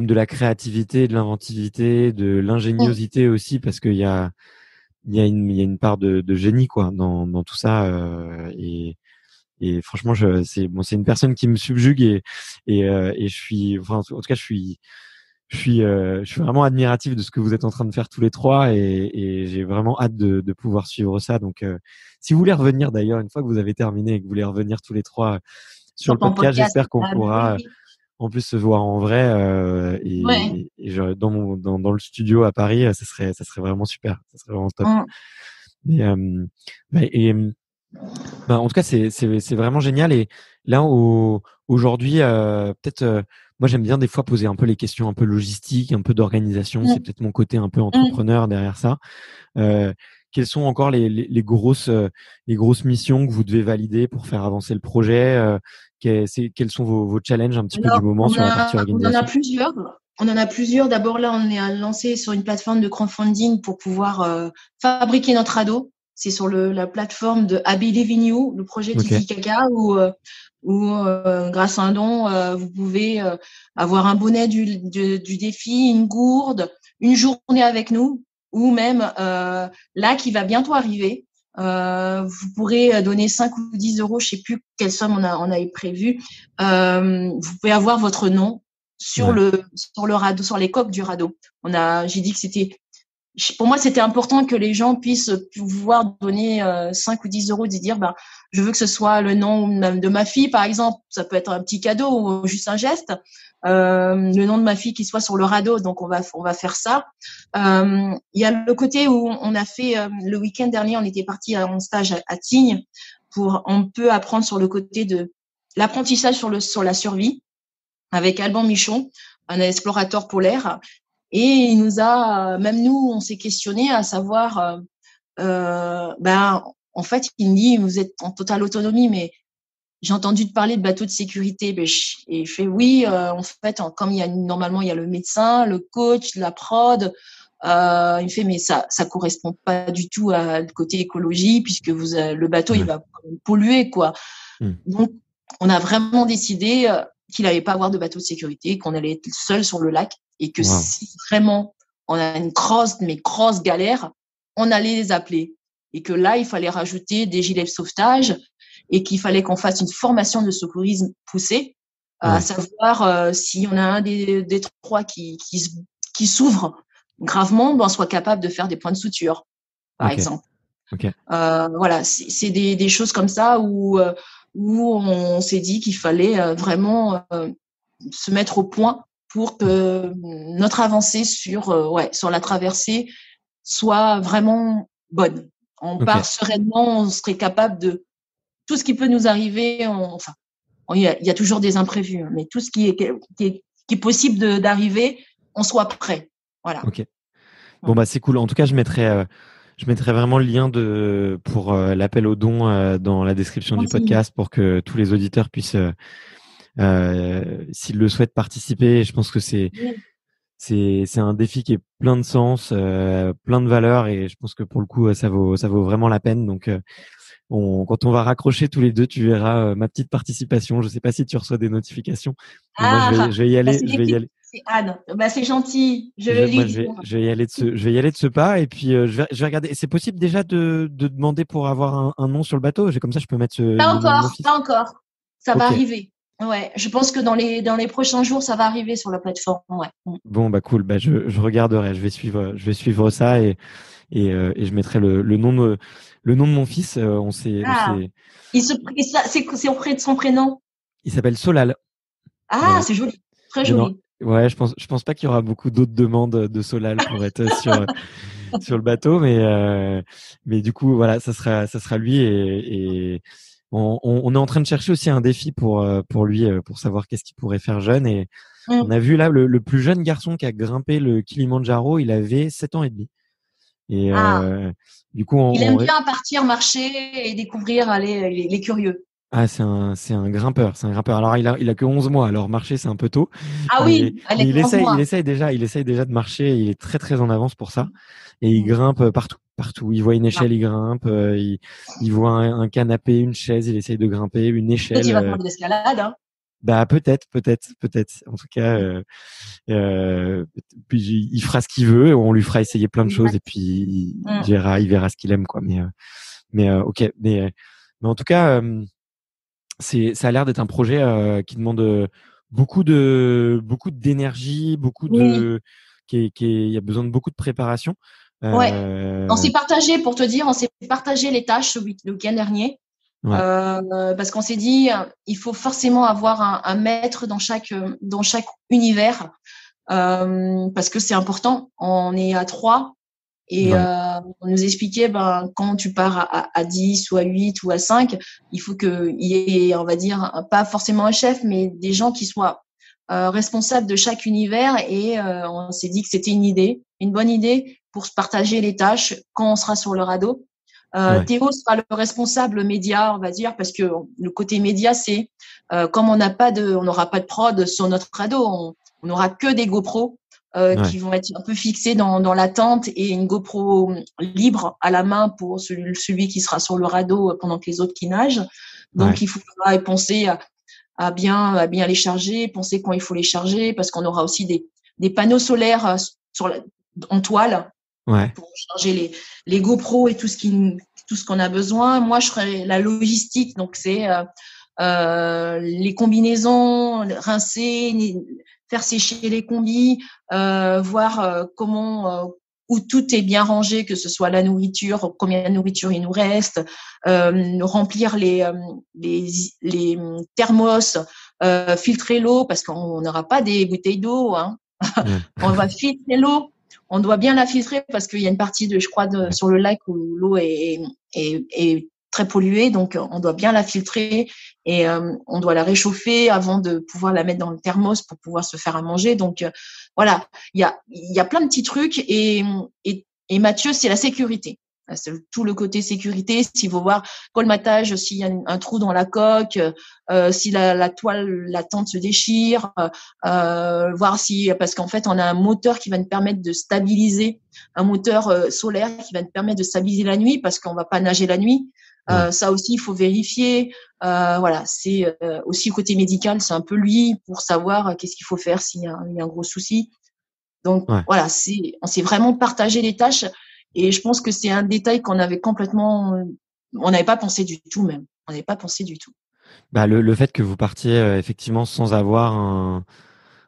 de la créativité, de l'inventivité, de hum. l'ingéniosité aussi, parce qu'il y a une part de génie quoi dans tout ça. Et franchement, c'est une personne qui me subjugue et je suis, enfin, en tout cas, je suis vraiment admiratif de ce que vous êtes en train de faire tous les trois et j'ai vraiment hâte de pouvoir suivre ça. Donc, si vous voulez revenir d'ailleurs, une fois que vous avez terminé et que vous voulez revenir tous les trois sur Sur le ton podcast, podcast. j'espère qu'on Ah, ben pourra oui. en plus se voir en vrai Ouais. dans le studio à Paris, ça serait vraiment super, ça serait vraiment top. Hum. Mais, bah, et, bah, en tout cas, c'est vraiment génial. Et là, aujourd'hui, peut-être, moi, j'aime bien des fois poser un peu les questions un peu logistiques, un peu d'organisation. C'est Hum. peut-être mon côté un peu Hum. entrepreneur derrière ça. Euh, Quelles sont encore les grosses missions que vous devez valider pour faire avancer le projet? Quels sont vos challenges un petit peu du Alors, moment sur la partie on en a organisation? plusieurs. On en a plusieurs. D'abord, là, on est lancé sur une plateforme de crowdfunding pour pouvoir fabriquer notre radeau. C'est sur la plateforme de I Believe in You, le projet Ok, Titi Kaka, grâce à un don, vous pouvez avoir un bonnet du défi, une gourde, une journée avec nous, ou même là qui va bientôt arriver. Vous pourrez donner 5 ou 10 euros, je sais plus quelle somme on avait prévu. Vous pouvez avoir votre nom ouais, sur le radeau, sur les coques du radeau. J'ai dit que pour moi, c'était important que les gens puissent pouvoir donner 5 ou 10 euros, de dire, ben, je veux que ce soit le nom de ma fille, par exemple. Ça peut être un petit cadeau ou juste un geste. Le nom de ma fille qui soit sur le radeau, donc on va faire ça. Il y a le côté où on a fait le week-end dernier, on était parti en stage à Tignes on peut apprendre sur le côté l'apprentissage sur la survie avec Alban Michon, un explorateur polaire. Et il nous a, même nous, on s'est questionné à savoir, en fait, il me dit, vous êtes en totale autonomie, mais j'ai entendu te parler de bateaux de sécurité. Et je fais oui, en fait, comme normalement, il y a le médecin, le coach, la prod. Il me fait, mais ça correspond pas du tout à le côté écologie, puisque le bateau, il va polluer, quoi. Donc, on a vraiment décidé qu'il n'allait pas avoir de bateau de sécurité, qu'on allait être seul sur le lac et que si vraiment on a une grosse galère, on allait les appeler. Et que là, il fallait rajouter des gilets de sauvetage et qu'il fallait qu'on fasse une formation de secourisme poussée, à savoir si on a un des trois qui s'ouvre gravement, on soit capable de faire des points de suture, par exemple. Voilà, c'est des choses comme ça où on s'est dit qu'il fallait vraiment se mettre au point pour que notre avancée sur la traversée soit vraiment bonne. On part sereinement, on serait capable de tout ce qui peut nous arriver. Il y a toujours des imprévus, mais tout ce qui est possible d'arriver, on soit prêt. Voilà. Ok. Bon, bah, c'est cool. En tout cas, je mettrai vraiment le lien pour l'appel aux dons dans la description du podcast pour que tous les auditeurs puissent, s'ils le souhaitent, participer. Je pense que c'est un défi qui est plein de sens, plein de valeurs, et je pense que pour le coup, ça vaut vraiment la peine. Donc, quand on va raccrocher tous les deux, tu verras ma petite participation. Je sais pas si tu reçois des notifications. Moi, je vais y aller. C'est Anne. C'est gentil. Je vais y aller de ce pas, et puis je vais regarder. C'est possible déjà de demander pour avoir un nom sur le bateau. Comme ça, je peux mettre Pas encore. Ça va arriver. Ouais, je pense que dans les prochains jours, ça va arriver sur la plateforme. Ouais. Bon, bah cool. Bah je regarderai. Je vais suivre ça, et je mettrai le nom de mon fils. C'est auprès de son prénom. Il s'appelle Solal. C'est joli, très joli. Non, ouais, je pense pas qu'il y aura beaucoup d'autres demandes de Solal pour être sur le bateau, mais du coup voilà, ça sera lui, et on est en train de chercher aussi un défi pour lui, pour savoir qu'est-ce qu'il pourrait faire jeune, et on a vu là le plus jeune garçon qui a grimpé le Kilimandjaro, il avait 7 ans et demi. Et du coup, il aime bien partir marcher et découvrir les curieux. C'est un grimpeur. Alors il a que 11 mois. Alors marcher, c'est un peu tôt. Il essaye déjà de marcher. Il est très très en avance pour ça. Et il grimpe partout. Il voit une échelle, il grimpe. Il voit un canapé, une chaise, il essaye de grimper, une échelle. Peut-être il va faire de l'escalade, hein. Bah peut-être. En tout cas, puis il fera ce qu'il veut. On lui fera essayer plein de choses, et puis il verra ce qu'il aime, quoi. Mais ok. Mais en tout cas, ça a l'air d'être un projet qui demande beaucoup d'énergie, il y a besoin de beaucoup de préparation. On s'est partagé, pour te dire, les tâches le week-end dernier. Parce qu'on s'est dit, il faut forcément avoir un maître dans chaque univers, parce que c'est important. On est à 3, et on nous expliquait, quand tu pars à 10 ou à 8 ou à 5, il faut qu'il y ait, on va dire, pas forcément un chef, mais des gens qui soient responsables de chaque univers. Et on s'est dit que c'était une bonne idée pour se partager les tâches quand on sera sur le radeau. Théo sera le responsable média, on va dire, parce que le côté média, c'est comme on n'aura pas de prod sur notre radeau, on n'aura que des GoPro qui vont être un peu fixés dans la tente, et une GoPro libre à la main pour celui qui sera sur le radeau pendant que les autres qui nagent. Donc il faudra penser à bien les charger, penser quand il faut les charger, parce qu'on aura aussi des panneaux solaires en toile. Pour charger les GoPro et tout ce qu'on a besoin. Moi, je ferai la logistique, donc c'est les combinaisons, rincer, faire sécher les combis, voir comment où tout est bien rangé, que ce soit la nourriture, combien de nourriture il nous reste, remplir les thermos, filtrer l'eau, parce qu'on n'aura pas des bouteilles d'eau, hein. On va filtrer l'eau. On doit bien la filtrer, parce qu'il y a une partie sur le lac où l'eau est très polluée, donc on doit bien la filtrer et on doit la réchauffer avant de pouvoir la mettre dans le thermos pour pouvoir se faire à manger. Donc voilà, il y a plein de petits trucs et Mathieu, c'est la sécurité. C'est tout le côté sécurité. S'il faut voir colmatage, s'il y a un trou dans la coque, si la toile, la tente se déchire, voir si, parce qu'en fait, on a un moteur qui va nous permettre de stabiliser, un moteur solaire qui va nous permettre de stabiliser la nuit parce qu'on va pas nager la nuit. Ça aussi, il faut vérifier. Voilà, c'est aussi côté médical, c'est un peu lui pour savoir qu'est-ce qu'il faut faire s'il y a un gros souci. Donc voilà, on s'est vraiment partagé les tâches et je pense que c'est un détail qu'on avait complètement, on n'avait pas pensé du tout même. On n'avait pas pensé du tout. Bah, le fait que vous partiez effectivement sans avoir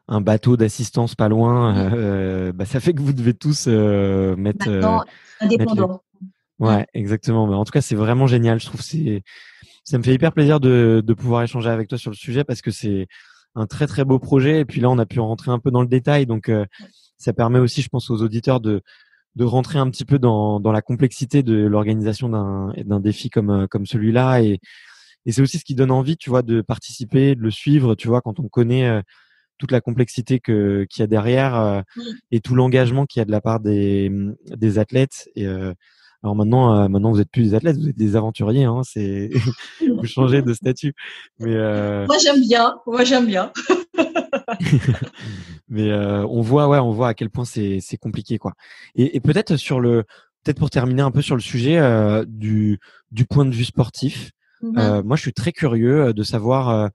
un bateau d'assistance pas loin, bah, ça fait que vous devez tous Maintenant, mettre les... indépendant. Ouais, exactement. Mais en tout cas, c'est vraiment génial. Je trouve ça me fait hyper plaisir de pouvoir échanger avec toi sur le sujet parce que c'est un très très beau projet. Et puis là, on a pu rentrer un peu dans le détail. Donc, ça permet aussi, je pense, aux auditeurs de rentrer un petit peu dans la complexité de l'organisation d'un défi comme celui-là. Et c'est aussi ce qui donne envie, tu vois, de participer, de le suivre, tu vois, quand on connaît toute la complexité qu'il y a derrière et tout l'engagement qu'il y a de la part des athlètes. Et alors maintenant, vous êtes plus des athlètes, vous êtes des aventuriers. Hein, vous changez de statut. Mais Moi, j'aime bien. Moi, j'aime bien. mais on voit à quel point c'est compliqué, quoi. Et peut-être pour terminer un peu sur le sujet du point de vue sportif. Moi, je suis très curieux de savoir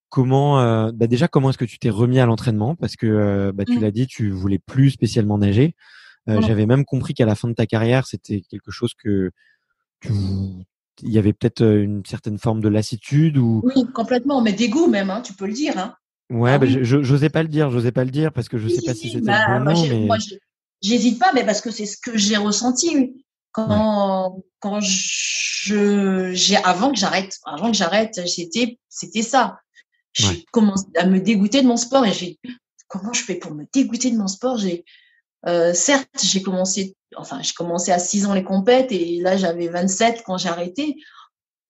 comment déjà comment est-ce que tu t'es remis à l'entraînement parce que tu l'as dit, tu voulais plus spécialement nager. J'avais même compris qu'à la fin de ta carrière, c'était quelque chose que il y avait peut-être une certaine forme de lassitude ou Oui, complètement. Mais dégoût même, hein, tu peux le dire. Hein. ouais, Ah oui. j'osais pas le dire parce que je sais pas si Si. c'était le bon Bah, mot, mais j'hésite pas, mais parce que c'est ce que j'ai ressenti ouais, quand avant que j'arrête, c'était ça. ouais, J'ai commencé à me dégoûter de mon sport et comment je fais pour me dégoûter de mon sport? Certes, j'ai commencé à 6 ans les compètes et là, j'avais 27 quand j'ai arrêté.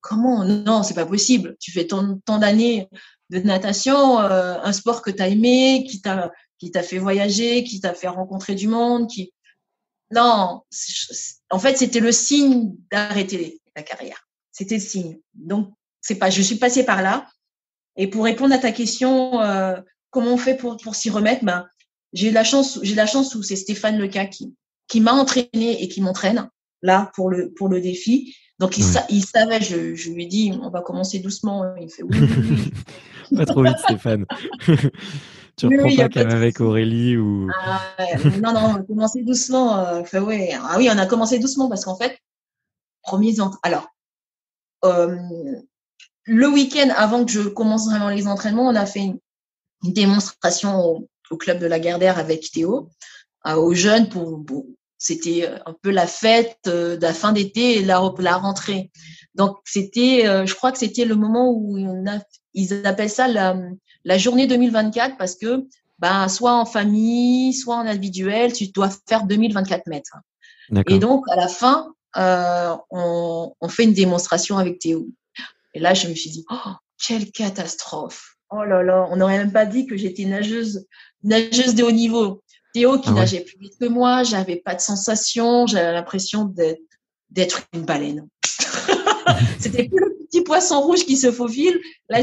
Comment? Non, c'est pas possible. Tu fais tant d'années de natation, un sport que tu as aimé, qui t'a fait voyager, qui t'a fait rencontrer du monde, non, en fait, c'était le signe d'arrêter la carrière. C'était le signe. Donc, je suis passée par là. Et pour répondre à ta question, comment on fait pour s'y remettre? Ben, j'ai la chance où c'est Stéphane Leca qui m'a entraîné et qui m'entraîne là pour le défi. Donc il savait, je lui ai dit, on va commencer doucement. Il fait oui, oui, oui. pas trop vite, Stéphane. Tu Oui, reprends oui, il n'y pas a pas comme de avec souci. Aurélie ou Non, non, on a commencé doucement. Fait, ouais. Ah oui, on a commencé doucement parce qu'en fait, alors, euh, le week-end avant que je commence vraiment les entraînements, on a fait une démonstration au club de la Gardère avec Théo, aux jeunes c'était un peu la fête de la fin d'été et la rentrée. Donc je crois que c'était le moment où ils appellent ça la journée 2024 parce que soit en famille, soit en individuel, tu dois faire 2024 mètres. Et d'accord. donc à la fin, on fait une démonstration avec Théo. Et là, je me suis dit, oh, quelle catastrophe. Oh là là, on n'aurait même pas dit que j'étais nageuse de haut niveau. Théo qui Ah ouais. nageait plus vite que moi, j'avais pas de sensation, j'avais l'impression d'être une baleine. C'était plus le petit poisson rouge qui se faufile. Là,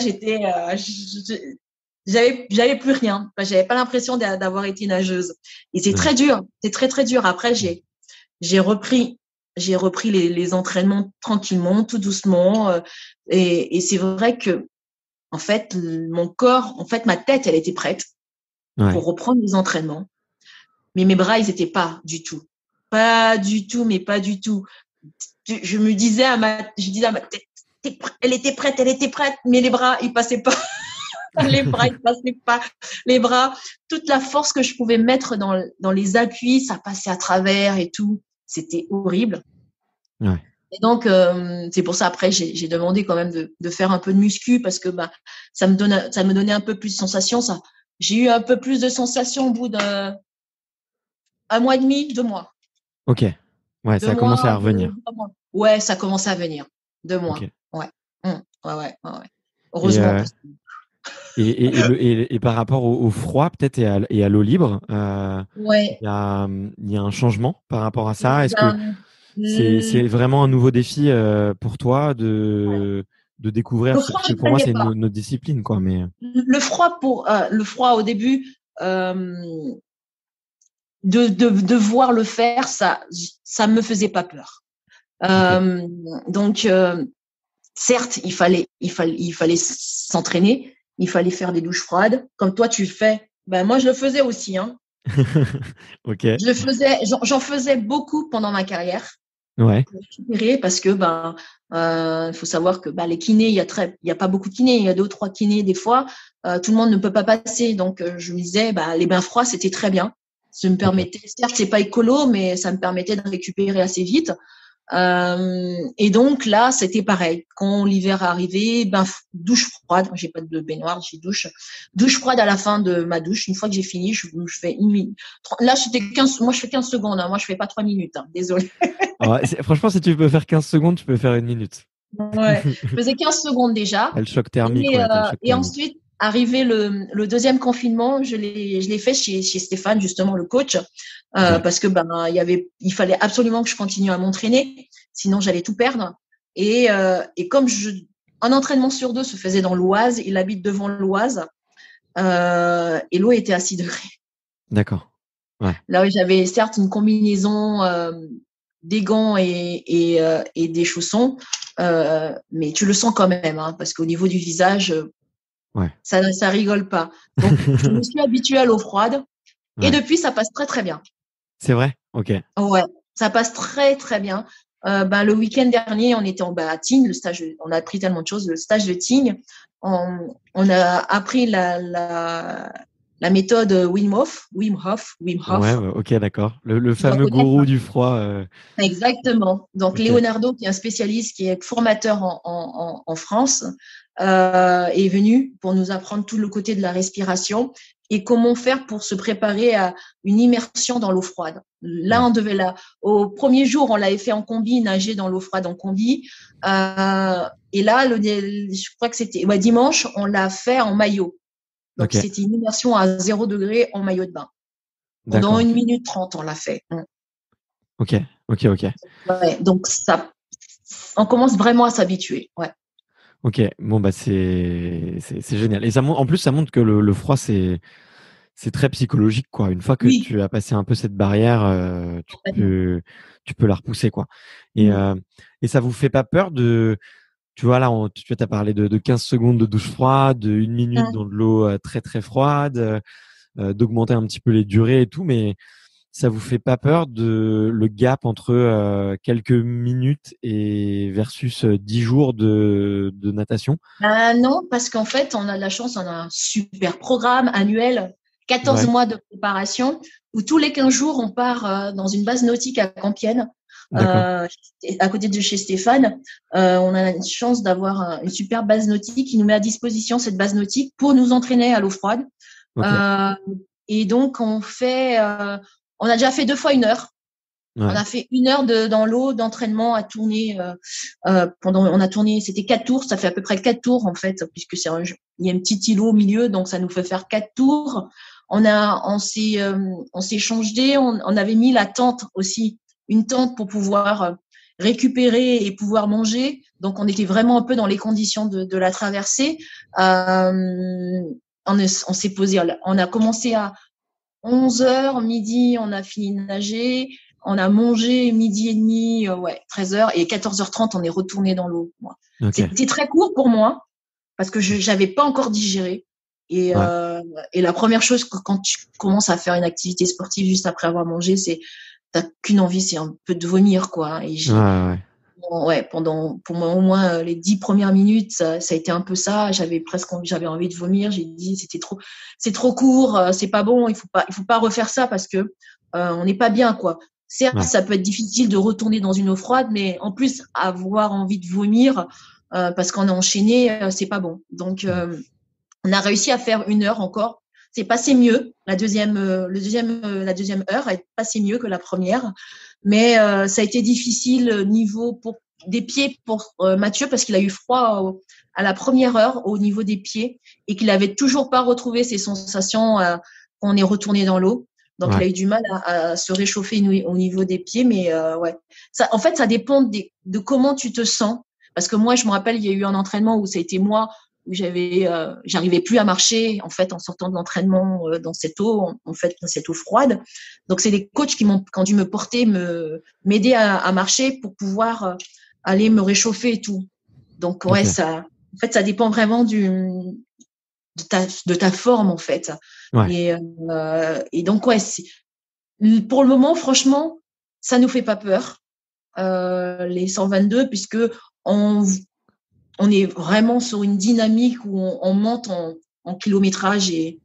j'avais plus rien. Enfin, j'avais pas l'impression d'avoir été nageuse. Et c'est Ouais. très dur. C'est très, très dur. Après, j'ai repris les entraînements tranquillement, tout doucement. Et c'est vrai que, en fait, mon corps, en fait, ma tête, elle était prête Ouais. pour reprendre les entraînements. Mais mes bras, ils étaient pas du tout. Pas du tout, mais pas du tout. Je disais à ma tête, elle était prête, mais les bras, ils passaient pas. Les bras, ils passaient pas. Les bras, toute la force que je pouvais mettre dans les appuis, ça passait à travers et tout. C'était horrible. Ouais. Et donc, c'est pour ça, après, j'ai demandé quand même de faire un peu de muscu parce que ça me donnait un peu plus de sensations. J'ai eu un peu plus de sensations au bout d'un mois et demi, 2 mois. Ok. Ouais, ça a commencé à revenir. 2 mois. Ouais, ça commençait à venir. 2 mois. Ok. Ouais. Ouais, ouais, ouais, ouais. Et, Heureusement parce que et par rapport au froid, peut-être, et à l'eau libre, ouais. il y a un changement par rapport à ça. Est-ce que Ben, c'est le vraiment un nouveau défi pour toi de découvrir froid, parce que je pour moi, craignais c'est pas. notre discipline, quoi. Mais Le froid au début, de voir le faire, ça me faisait pas peur. ok, Euh, donc, certes, il fallait s'entraîner, il fallait faire des douches froides, comme toi tu fais. Ben moi, je le faisais aussi. Hein. ok, J'en faisais beaucoup pendant ma carrière ouais, pour récupérer parce que faut savoir que les kinés, il y a pas beaucoup de kinés, il y a 2 ou 3 kinés des fois. Tout le monde ne peut pas passer, donc je me disais, les bains froids, c'était très bien. Ça me ok, permettait, certes, c'est pas écolo, mais ça me permettait de récupérer assez vite. Et donc là, c'était pareil. Quand l'hiver arrivait, douche froide. J'ai pas de baignoire, j'ai douche froide à la fin de ma douche. Une fois que j'ai fini, je fais une minute. Là, c'était 15. Moi, je fais 15 secondes. Hein. Moi, je fais pas 3 minutes. Hein. Désolée. ouais, franchement, si tu peux faire 15 secondes, tu peux faire une minute. Ouais. Je faisais 15 secondes déjà. T'as le choc thermique, Et, ouais, t'as le choc thermique. ensuite, arrivé le deuxième confinement, je l'ai fait chez Stéphane, justement, le coach, Ok, parce que il fallait absolument que je continue à m'entraîner, sinon j'allais tout perdre. Et comme un entraînement sur 2 se faisait dans l'Oise, il habite devant l'Oise, et l'eau était à 6 degrés. d'accord. Ouais, Là, j'avais certes une combinaison, des gants et des chaussons, mais tu le sens quand même, hein, parce qu'au niveau du visage, ouais, ça rigole pas. Donc, je me suis habituée à l'eau froide et ouais. depuis, ça passe très, très bien. C'est vrai? Ok. Ouais, ça passe très, très bien. Le week-end dernier, on était à Tignes, le stage, on a appris tellement de choses. Le stage de Tignes, on a appris la méthode Wim Ouais, Hof. ouais, ok, d'accord. Le Tu dois fameux connaître. gourou du froid. Exactement. Donc, Ok, Leonardo, qui est un spécialiste, qui est formateur en France, est venu pour nous apprendre tout le côté de la respiration et comment faire pour se préparer à une immersion dans l'eau froide. Là, ouais, au premier jour, on l'avait fait en combi, nager dans l'eau froide en combi. Et là, je crois que c'était dimanche, on l'a fait en maillot. Donc, ok, c'était une immersion à 0 degré en maillot de bain. Pendant d'accord. 1 minute 30, on l'a fait. Ok, ok, ok, Ouais, donc on commence vraiment à s'habituer. Ouais. ok. Bon, bah, c'est génial. Et en plus, ça montre que le froid, c'est très psychologique, quoi. Une fois que Oui. tu as passé un peu cette barrière, Complètement. tu peux la repousser, quoi. Et, Mm. euh, et ça vous fait pas peur tu vois, là, tu as parlé de 15 secondes de douche froide, de 1 minute Mm. dans de l'eau très, très froide, d'augmenter un petit peu les durées et tout, mais ça vous fait pas peur le gap entre quelques minutes et versus 10 jours de natation? Non, parce qu'en fait, on a de la chance, on a un super programme annuel, 14 Ouais, mois de préparation, où tous les 15 jours, on part dans une base nautique à Compiègne, d'accord. euh, à côté de chez Stéphane. On a une chance d'avoir une super base nautique qui nous met à disposition cette base nautique pour nous entraîner à l'eau froide. Ok. Euh, et donc, on a déjà fait 2 fois 1 heure. On Ouais. a fait 1 heure dans l'eau d'entraînement à tourner on a tourné, c'était 4 tours, ça fait à peu près 4 tours en fait, puisque il y a un petit îlot au milieu, donc ça nous fait faire 4 tours. On s'est changé, on avait mis la tente aussi, une tente pour pouvoir récupérer et pouvoir manger. Donc on était vraiment un peu dans les conditions de la traversée. On s'est posé, on a commencé à 11 heures, midi, on a fini de nager. On a mangé midi et demi, 13 heures. Et 14h30, on est retourné dans l'eau. Ok. C'était très court pour moi parce que je n'avais pas encore digéré. Et, Ouais. euh, et la première chose, quand tu commences à faire une activité sportive juste après avoir mangé, t'as qu'une envie, c'est un peu de vomir, quoi. Et Ouais, ouais. pour moi, au moins les 10 premières minutes, ça a été un peu ça. J'avais envie de vomir. J'ai dit, c'est trop court, c'est pas bon. Il faut pas refaire ça parce que on n'est pas bien, quoi. Certes, Ouais. ça peut être difficile de retourner dans une eau froide, mais en plus avoir envie de vomir parce qu'on est enchaîné, c'est pas bon. Donc, Mm. on a réussi à faire 1 heure encore. C'est passé mieux. La deuxième heure est passée mieux que la première. Mais ça a été difficile des pieds pour Mathieu parce qu'il a eu froid à la première heure au niveau des pieds et qu'il avait toujours pas retrouvé ses sensations quand on est retourné dans l'eau. Donc, il a eu du mal à se réchauffer au niveau des pieds. Mais ouais, ça, en fait, ça dépend de comment tu te sens. Parce que moi, je me rappelle, il y a eu un entraînement où ça a été moi, où j'arrivais plus à marcher, en fait, en sortant de l'entraînement dans cette eau, en fait, dans cette eau froide. Donc, c'est les coachs qui m'ont, quand dû me porter, m'aider à marcher pour pouvoir aller me réchauffer et tout. Donc, ouais, ça, en fait, ça dépend vraiment de ta forme, en fait. Ouais. Et donc, ouais, pour le moment, franchement, ça nous fait pas peur, les 122, puisque on est vraiment sur une dynamique où on monte en kilométrage et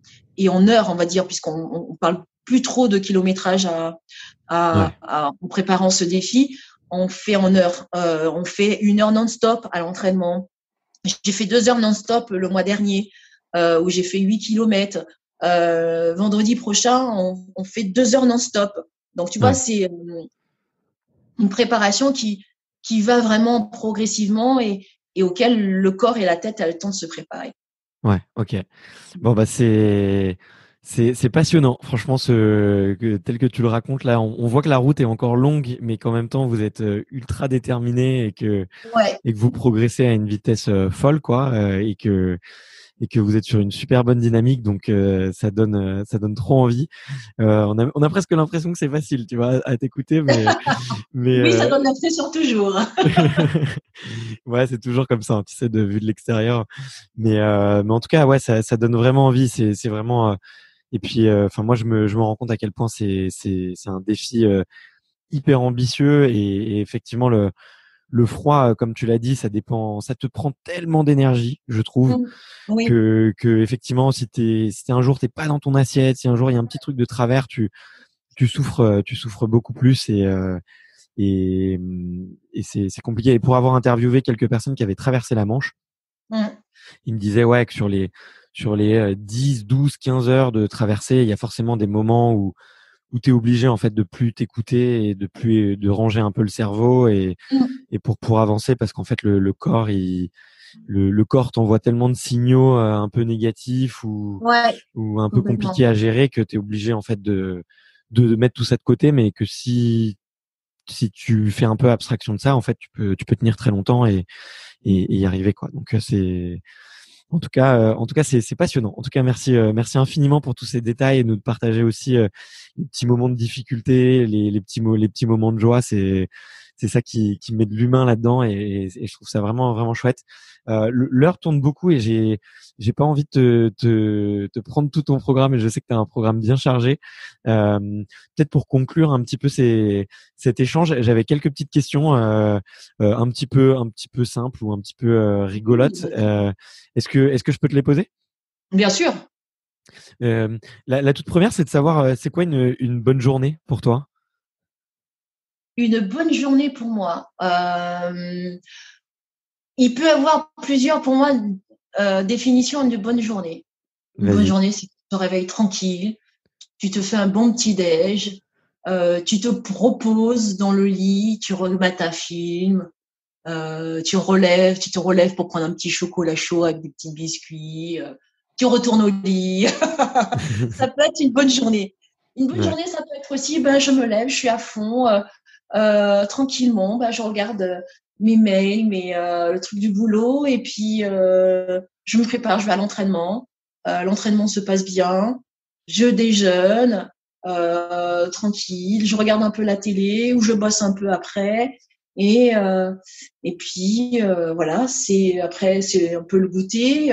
en heure, on va dire, puisqu'on parle plus trop de kilométrage en préparant ce défi. On fait en heure. On fait 1 heure non-stop à l'entraînement. J'ai fait 2 heures non-stop le mois dernier, où j'ai fait 8 kilomètres. Vendredi prochain, on fait 2 heures non-stop. Donc, tu vois, c'est une préparation qui va vraiment progressivement et auquel le corps et la tête a le temps de se préparer. Ouais, ok. Bon, bah, c'est passionnant. Franchement, tel que tu le racontes, là, on voit que la route est encore longue, mais qu'en même temps, vous êtes ultra déterminé et que vous progressez à une vitesse folle, quoi, et que vous êtes sur une super bonne dynamique, donc ça donne trop envie. On a presque l'impression que c'est facile, tu vois, à t'écouter, mais oui, ça donne l'impression toujours. Ouais, c'est toujours comme ça, hein, tu sais, de vue de l'extérieur. Mais en tout cas, ouais, ça donne vraiment envie. C'est vraiment. Et puis, enfin, moi, je me rends compte à quel point c'est un défi hyper ambitieux et effectivement le froid, comme tu l'as dit, ça dépend, ça te prend tellement d'énergie, je trouve, que effectivement, si t'es un jour t'es pas dans ton assiette, si un jour il y a un petit truc de travers, tu souffres beaucoup plus et c'est compliqué. Et pour avoir interviewé quelques personnes qui avaient traversé la Manche, ils me disaient que sur les 10, 12, 15 heures de traversée, il y a forcément des moments où tu es obligé en fait de plus t'écouter et de ranger un peu le cerveau et pour avancer, parce qu'en fait le corps le corps t'envoie tellement de signaux un peu négatifs ou un peu compliqués à gérer que tu es obligé en fait de mettre tout ça de côté, mais que si tu fais un peu abstraction de ça, en fait tu peux tenir très longtemps et y arriver, quoi. Donc c'est en tout cas, c'est passionnant. En tout cas, merci infiniment pour tous ces détails et nous de partager aussi les petits moments de difficulté, les petits moments de joie. C'est ça qui met de l'humain là-dedans et je trouve ça vraiment vraiment chouette. L'heure tourne beaucoup et j'ai pas envie de te prendre tout ton programme, et je sais que tu as un programme bien chargé. Peut-être pour conclure un petit peu cet échange, j'avais quelques petites questions un petit peu simples ou un petit peu rigolotes. Est-ce que je peux te les poser? Bien sûr. La toute première, c'est de savoir c'est quoi une bonne journée pour toi? Une bonne journée pour moi. Il peut y avoir plusieurs, pour moi, définitions d'une bonne journée. Une bonne journée, c'est que tu te réveilles tranquille, tu te fais un bon petit-déj, tu te proposes dans le lit, tu remates un film, tu te relèves pour prendre un petit chocolat chaud avec des petits biscuits, tu retournes au lit. Ça peut être une bonne journée. Une bonne journée, ça peut être aussi, je me lève, je suis à fond, tranquillement, je regarde mes mails, le truc du boulot, et puis je me prépare, je vais à l'entraînement. L'entraînement se passe bien, je déjeune tranquille, je regarde un peu la télé ou je bosse un peu après. Et puis voilà, c'est un peu le goûter.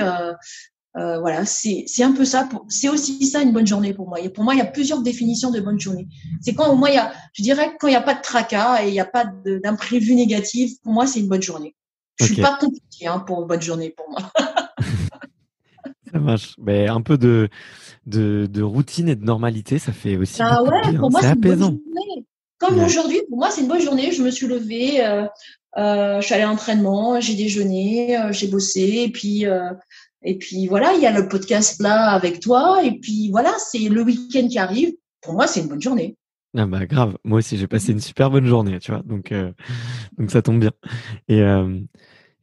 Voilà, c'est un peu ça. C'est aussi ça une bonne journée pour moi. Et pour moi, il y a plusieurs définitions de bonne journée. C'est quand au moins je dirais quand il n'y a pas de tracas et il n'y a pas d'imprévu négatif. Pour moi, c'est une bonne journée. Je suis pas compliquée pour une bonne journée pour moi. Ça marche. Mais un peu de routine et de normalité, ça fait aussi beaucoup de bien. Pour moi, c'est apaisant. Une bonne journée. Comme aujourd'hui, pour moi, c'est une bonne journée. Je me suis levée, je suis allée à l'entraînement, j'ai déjeuné, j'ai bossé, et puis voilà, il y a le podcast là avec toi, et puis voilà, c'est le week-end qui arrive. Pour moi, c'est une bonne journée. Ah bah grave, moi aussi j'ai passé une super bonne journée, tu vois, donc ça tombe bien. Et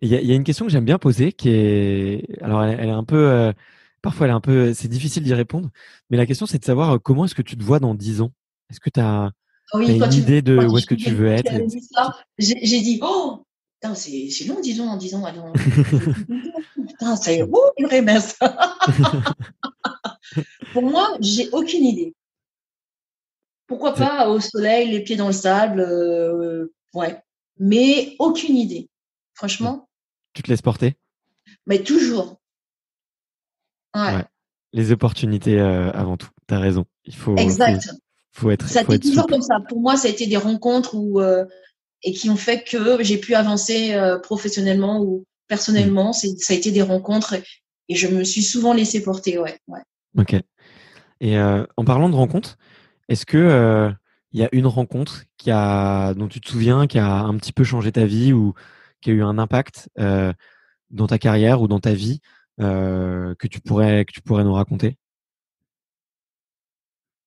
il y a une question que j'aime bien poser qui est, alors elle est un peu, parfois elle est un peu, c'est difficile d'y répondre, mais la question c'est de savoir comment est-ce que tu te vois dans 10 ans? Est-ce que tu as Ah oui, une idée de quand où tu, est-ce que tu veux tu être avais dit ça, j'ai dit, oh, putain, c'est long, disons, en disant, attends, je vais plus compter. Putain, c'est, ouh, purée, mince. Pour moi, j'ai aucune idée. Pourquoi C'est- pas au soleil, les pieds dans le sable, ouais. Mais aucune idée. Franchement, Tu te laisses porter? mais toujours. Ouais. Ouais, Les opportunités avant tout. T'as raison. exact. Ça a Faut été être toujours souple. comme ça. Pour moi, ça a été des rencontres et qui ont fait que j'ai pu avancer professionnellement ou Hmm. personnellement. Ça a été des rencontres et je me suis souvent laissée porter. Ouais, ouais. Ok. Et en parlant de rencontres, est-ce que il y a une rencontre dont tu te souviens, qui a un petit peu changé ta vie ou qui a eu un impact dans ta carrière ou dans ta vie que tu pourrais nous raconter?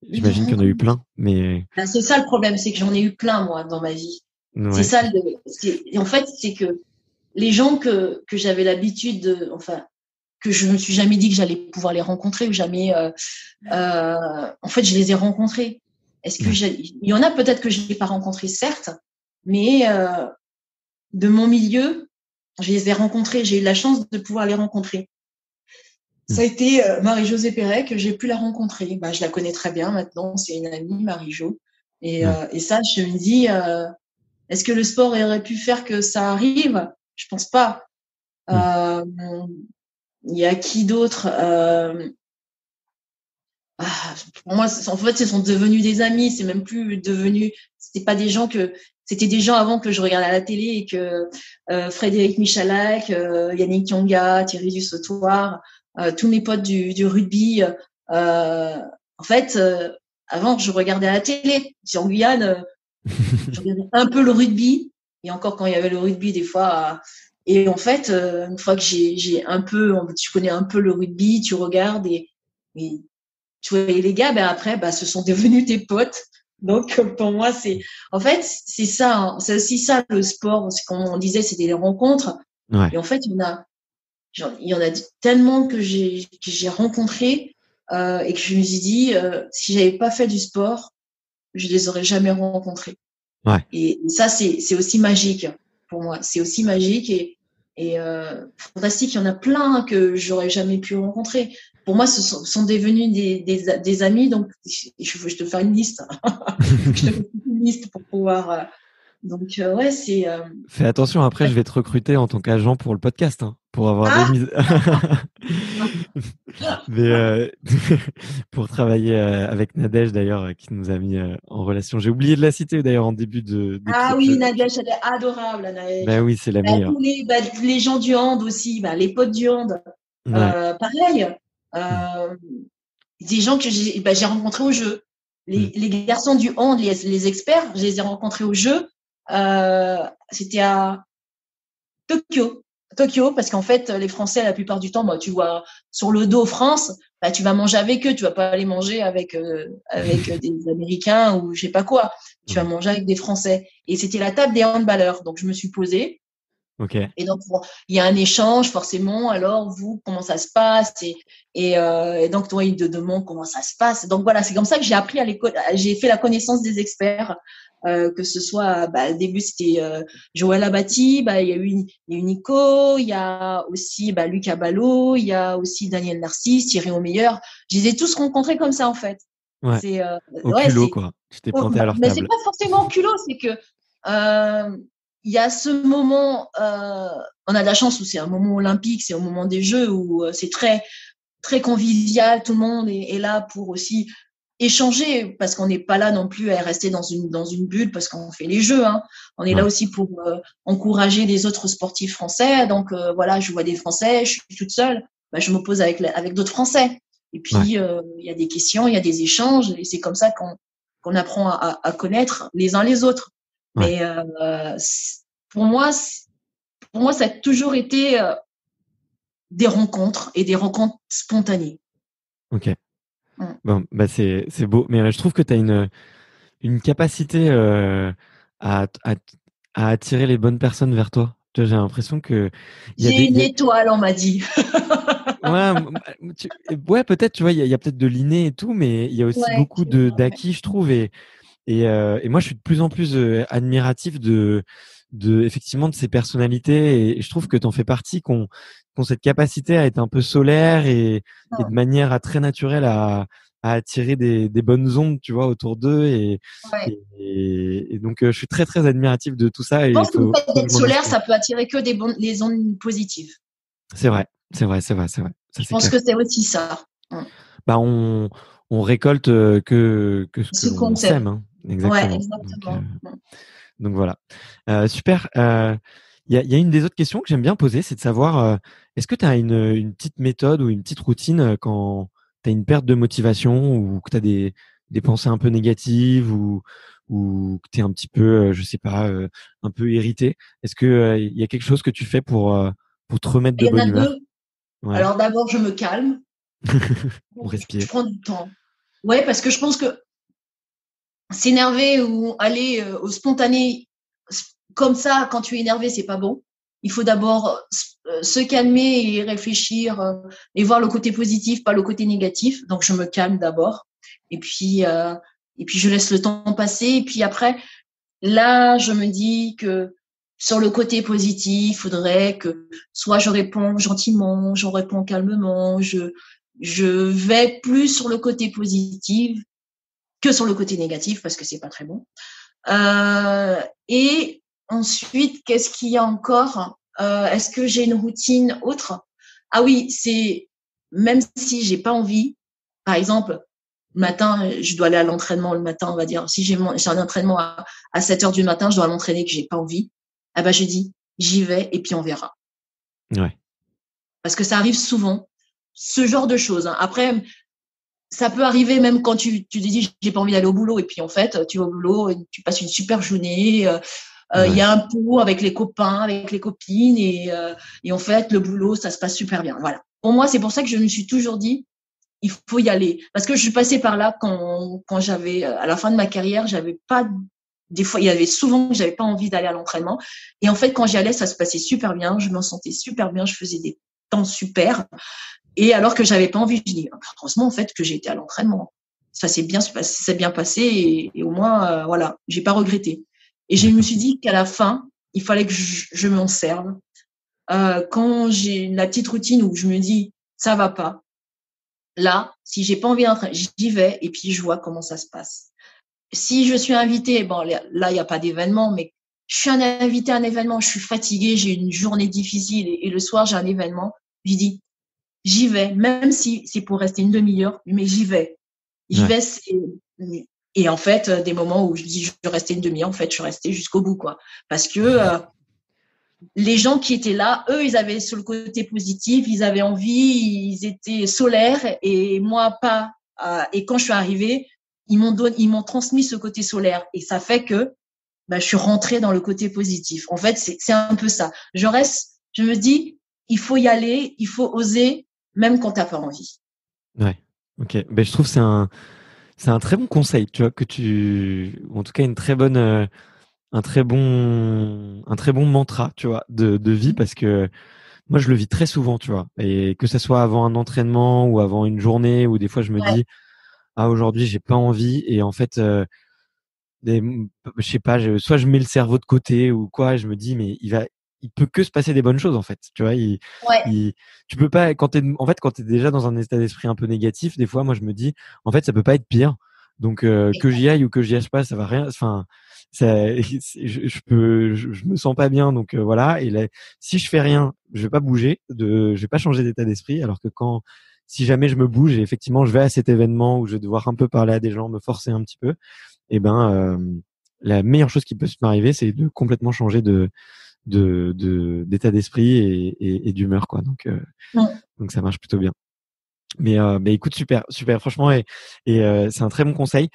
Une J'imagine qu'il y en a eu rencontre. plein, mais Ben, c'est ça le problème, c'est que j'en ai eu plein moi dans ma vie. C'est ouais. ça en fait, c'est que les gens que j'avais l'habitude enfin, que je me suis jamais dit que j'allais pouvoir les rencontrer ou jamais, en fait, je les ai rencontrés. Ouais. Il y en a peut-être que je n'ai pas rencontrés, certes, mais de mon milieu, je les ai rencontrés. J'ai eu la chance de pouvoir les rencontrer. Hmm. Ça a été Marie-Josée Perret que j'ai pu la rencontrer. Ben, je la connais très bien maintenant, c'est une amie, Marie-Jo. Ouais. Et ça, je me dis, est-ce que le sport aurait pu faire que ça arrive? Je pense pas. Hmm. Euh, Il y a qui d'autre pour moi, en fait, ce sont devenus des amis. C'est même plus devenu. C'était des gens avant que je regardais à la télé et que Frédéric Michalak, Yannick Yonga, Thierry Dussautoir, tous mes potes du rugby. En fait, avant, je regardais à la télé. Si en Guyane, je regardais un peu le rugby. Et encore quand il y avait le rugby, des fois. Et en fait, une fois que j'ai un peu, tu connais un peu le rugby, tu regardes et tu vois, et les gars, ben après, ben, ce sont devenus tes potes. Donc, pour moi, en fait, c'est ça, hein. C'est aussi ça, le sport. C'est comme on disait, c'était des rencontres. Ouais. Et en fait, il y en a tellement que j'ai rencontré, et que je me suis dit, si j'avais pas fait du sport, je les aurais jamais rencontrés. Ouais. Et ça, c'est aussi magique pour moi. C'est aussi magique et fantastique. Il y en a plein que j'aurais jamais pu rencontrer. Pour moi, sont devenus des amis. Donc, je te fais une liste. Je te fais une liste pour pouvoir. Donc, ouais, c'est. Fais attention, après, je vais te recruter en tant qu'agent pour le podcast, hein, pour avoir des Ah, mises. Mais pour travailler avec Nadège, d'ailleurs, qui nous a mis en relation. J'ai oublié de la citer, d'ailleurs, en début ah d'épisode. oui, Nadège, elle est adorable, Ben Nadège. oui, c'est la Bah, meilleure. les gens du hand aussi, bah, les potes du hand, Ouais. pareil. Mm. Euh, des gens que j'ai rencontrés au jeu. Mm. Les garçons du hand, les experts, je les ai rencontrés au jeu. C'était à Tokyo. Tokyo, parce qu'en fait, les Français, la plupart du temps, bah, tu vois, sur le dos France, bah, tu vas manger avec eux, tu vas pas aller manger avec des Américains ou je sais pas quoi. Tu vas Ouais. manger avec des Français. Et c'était la table des handballeurs. Donc, je me suis posée. Ok. Et donc, bon, il y a un échange, forcément. Alors, vous, comment ça se passe? Et donc, toi, il te demande comment ça se passe. Donc, voilà, c'est comme ça que j'ai appris à l'école. J'ai fait la connaissance des experts, que ce soit, bah, au début, c'était Joël Abati, bah, il y a eu Nico, il y a aussi bah, Lucas Ballot, il y a aussi Daniel Narcisse, Thierry Aumeilleur. Je les ai tous rencontrés comme ça, en fait. Ouais. C'est, Au ouais, culot, c'est, quoi. Tu t'es oh, planté à bah, leur mais c'est table. pas forcément culot, c'est que il y a ce moment, on a de la chance où c'est un moment olympique, c'est au moment des Jeux où c'est très convivial, tout le monde est là pour aussi échanger parce qu'on n'est pas là non plus à rester dans une bulle parce qu'on fait les Jeux, hein. On est là Ouais. aussi pour encourager les autres sportifs français. Donc voilà, je vois des Français, je suis toute seule, bah, je m'oppose avec d'autres Français. Et Ouais. puis il y a des questions, il y a des échanges et c'est comme ça qu'on apprend à connaître les uns les autres. Ouais. Mais pour moi, pour moi, ça a toujours été des rencontres et des rencontres spontanées. Ok. Mm. Bon, bah c'est beau. Mais je trouve que tu as une capacité à, à, à attirer les bonnes personnes vers toi. Tu vois, j'ai l'impression que il y a J'ai une il y a- étoile, on m'a dit. ouais, ouais, peut-être, tu vois, il y a peut-être de l'inné et tout, mais il y a aussi Ouais, beaucoup de d'acquis, je trouve, et moi, je suis de plus en plus admiratif de effectivement de ces personnalités, et je trouve que tu en fais partie, qu'on cette capacité à être un peu solaire et de manière très naturelle à attirer des bonnes ondes, tu vois, autour d'eux, ouais. et donc je suis très très admiratif de tout ça, Je et pense que le fait faut que d'être je m'en solaire, inspire. ça peut attirer que les ondes positives. C'est vrai, c'est vrai, c'est vrai, c'est vrai. Ça Je c'est pense clair. que c'est aussi ça. Bah on récolte que ce que Ce l'on qu'on sait. sème, hein. Ouais, Exactement. exactement. Donc voilà. Super. Il y a une des autres questions que j'aime bien poser, c'est de savoir, est-ce que tu as une petite méthode ou une petite routine quand tu as une perte de motivation ou que tu as des pensées un peu négatives ou que tu es un petit peu, je sais pas, un peu irrité. Est-ce que il y a quelque chose que tu fais pour te remettre Il de y en bonne a humeur? deux. Ouais. Alors d'abord, je me calme. On Je respire. prends du temps. Ouais, parce que je pense que s'énerver ou aller au spontané comme ça quand tu es énervé, c'est pas bon. Il faut d'abord se calmer et réfléchir et voir le côté positif, pas le côté négatif. Donc je me calme d'abord et puis je laisse le temps passer et puis après là je me dis que sur le côté positif, il faudrait que soit je réponds gentiment, je réponds calmement, je vais plus sur le côté positif que sur le côté négatif parce que c'est pas très bon. Et ensuite, qu'est-ce qu'il y a encore Est-ce que j'ai une routine autre? Ah oui, c'est même si j'ai pas envie, par exemple, le matin, je dois aller à l'entraînement le matin, on va dire. Si j'ai un entraînement à 7 heures du matin, je dois m'entraîner que j'ai pas envie. Ah ben, je dis, j'y vais et puis on verra. Ouais. Parce que ça arrive souvent, ce genre de choses. Hein. Après, ça peut arriver même quand tu te dis j'ai pas envie d'aller au boulot et puis en fait tu vas au boulot et tu passes une super journée il y Ouais. a un pot avec les copains avec les copines et en fait le boulot ça se passe super bien voilà pour moi c'est pour ça que je me suis toujours dit il faut y aller parce que je suis passée par là quand j'avais à la fin de ma carrière j'avais pas des fois il y avait souvent que j'avais pas envie d'aller à l'entraînement et en fait quand j'y allais ça se passait super bien je m'en sentais super bien je faisais des temps super et alors que j'avais pas envie, je dis heureusement en fait que j'ai été à l'entraînement. Ça s'est bien passé et au moins voilà, j'ai pas regretté. Et je me D'accord. suis dit qu'à la fin, il fallait que je m'en serve. Quand j'ai la petite routine où je me dis ça va pas, là, si j'ai pas envie d'entraîner, j'y vais et puis je vois comment ça se passe. Si je suis invitée, bon là il y a pas d'événement, mais je suis invitée à un événement, je suis fatiguée, j'ai une journée difficile et le soir j'ai un événement, je dis j'y vais, même si c'est pour rester une demi-heure, mais j'y vais. J'y Ouais. vais. Et en fait, des moments où je dis je vais rester une demi-heure, en fait, je suis restée jusqu'au bout, quoi. Parce que les gens qui étaient là, eux, ils avaient sur le côté positif, ils avaient envie, ils étaient solaires, et moi pas. Et quand je suis arrivée, ils m'ont transmis ce côté solaire, et ça fait que bah, je suis rentrée dans le côté positif. En fait, c'est un peu ça. Je reste, je me dis, il faut y aller, il faut oser, même quand t'as pas envie. Ouais. Ok. Ben je trouve que c'est un très bon conseil, tu vois, ou en tout cas une très bonne, un très bon mantra, tu vois, de vie, parce que moi je le vis très souvent, tu vois, et que ça soit avant un entraînement ou avant une journée, ou des fois je me Ouais, dis ah aujourd'hui j'ai pas envie, et en fait des, je sais pas, soit je mets le cerveau de côté ou quoi, et je me dis mais il peut que se passer des bonnes choses en fait, tu vois, ouais, il, tu peux pas en fait quand t'es déjà dans un état d'esprit un peu négatif, des fois moi je me dis en fait ça peut pas être pire, donc que j'y aille ou que j'y aille pas, ça va rien, enfin ça, je me sens pas bien, donc voilà, et là, si je fais rien, je vais pas bouger, je vais pas changer d'état d'esprit, alors que si jamais je me bouge et effectivement je vais à cet événement où je vais devoir un peu parler à des gens, me forcer un petit peu, et ben la meilleure chose qui peut se m'arriver, c'est de complètement changer d'état d'esprit et d'humeur, quoi. mm, Donc ça marche plutôt bien. Mais écoute, super, super, franchement, et c'est un très bon conseil.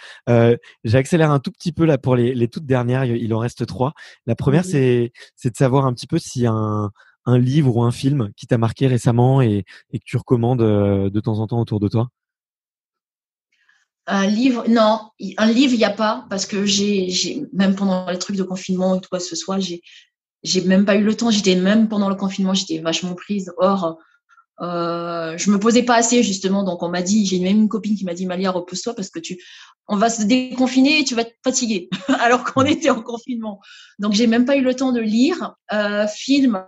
J'accélère un tout petit peu là pour les toutes dernières. Il en reste trois. La première, vas-y. c'est de savoir un petit peu s'il y a un livre ou un film qui t'a marqué récemment et que tu recommandes de temps en temps autour de toi. Un livre, non, un livre, il n'y a pas, parce que même pendant les trucs de confinement et tout quoi que ce soit, j'ai même pas eu le temps. J'étais même pendant le confinement, j'étais vachement prise. Or, je me posais pas assez justement, donc on m'a dit, j'ai même une copine qui m'a dit, Malia, repose-toi parce que on va se déconfiner et tu vas te fatiguer, alors qu'on était en confinement. Donc j'ai même pas eu le temps de lire. Film,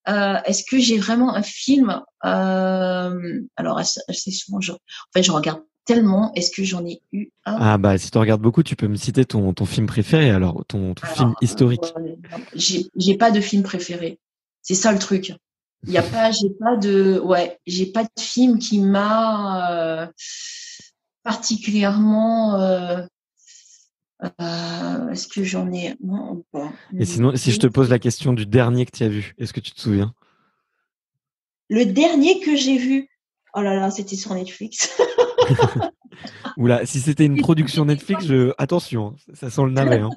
est-ce que j'ai vraiment un film Alors assez souvent, en fait, je regarde tellement. Est-ce que j'en ai eu un Ah bah si tu regardes beaucoup, tu peux me citer ton film préféré, alors ton film Alors, historique. j'ai pas de film préféré. C'est ça le truc. Il y a pas, j'ai pas de film qui m'a particulièrement. Est-ce que j'en ai non, bon. Et sinon, si je te pose la question du dernier que tu as vu, est-ce que tu te souviens? Le dernier que j'ai vu, oh là là, c'était sur Netflix. Oula, si c'était une production Netflix, attention, ça sent le navet. Hein.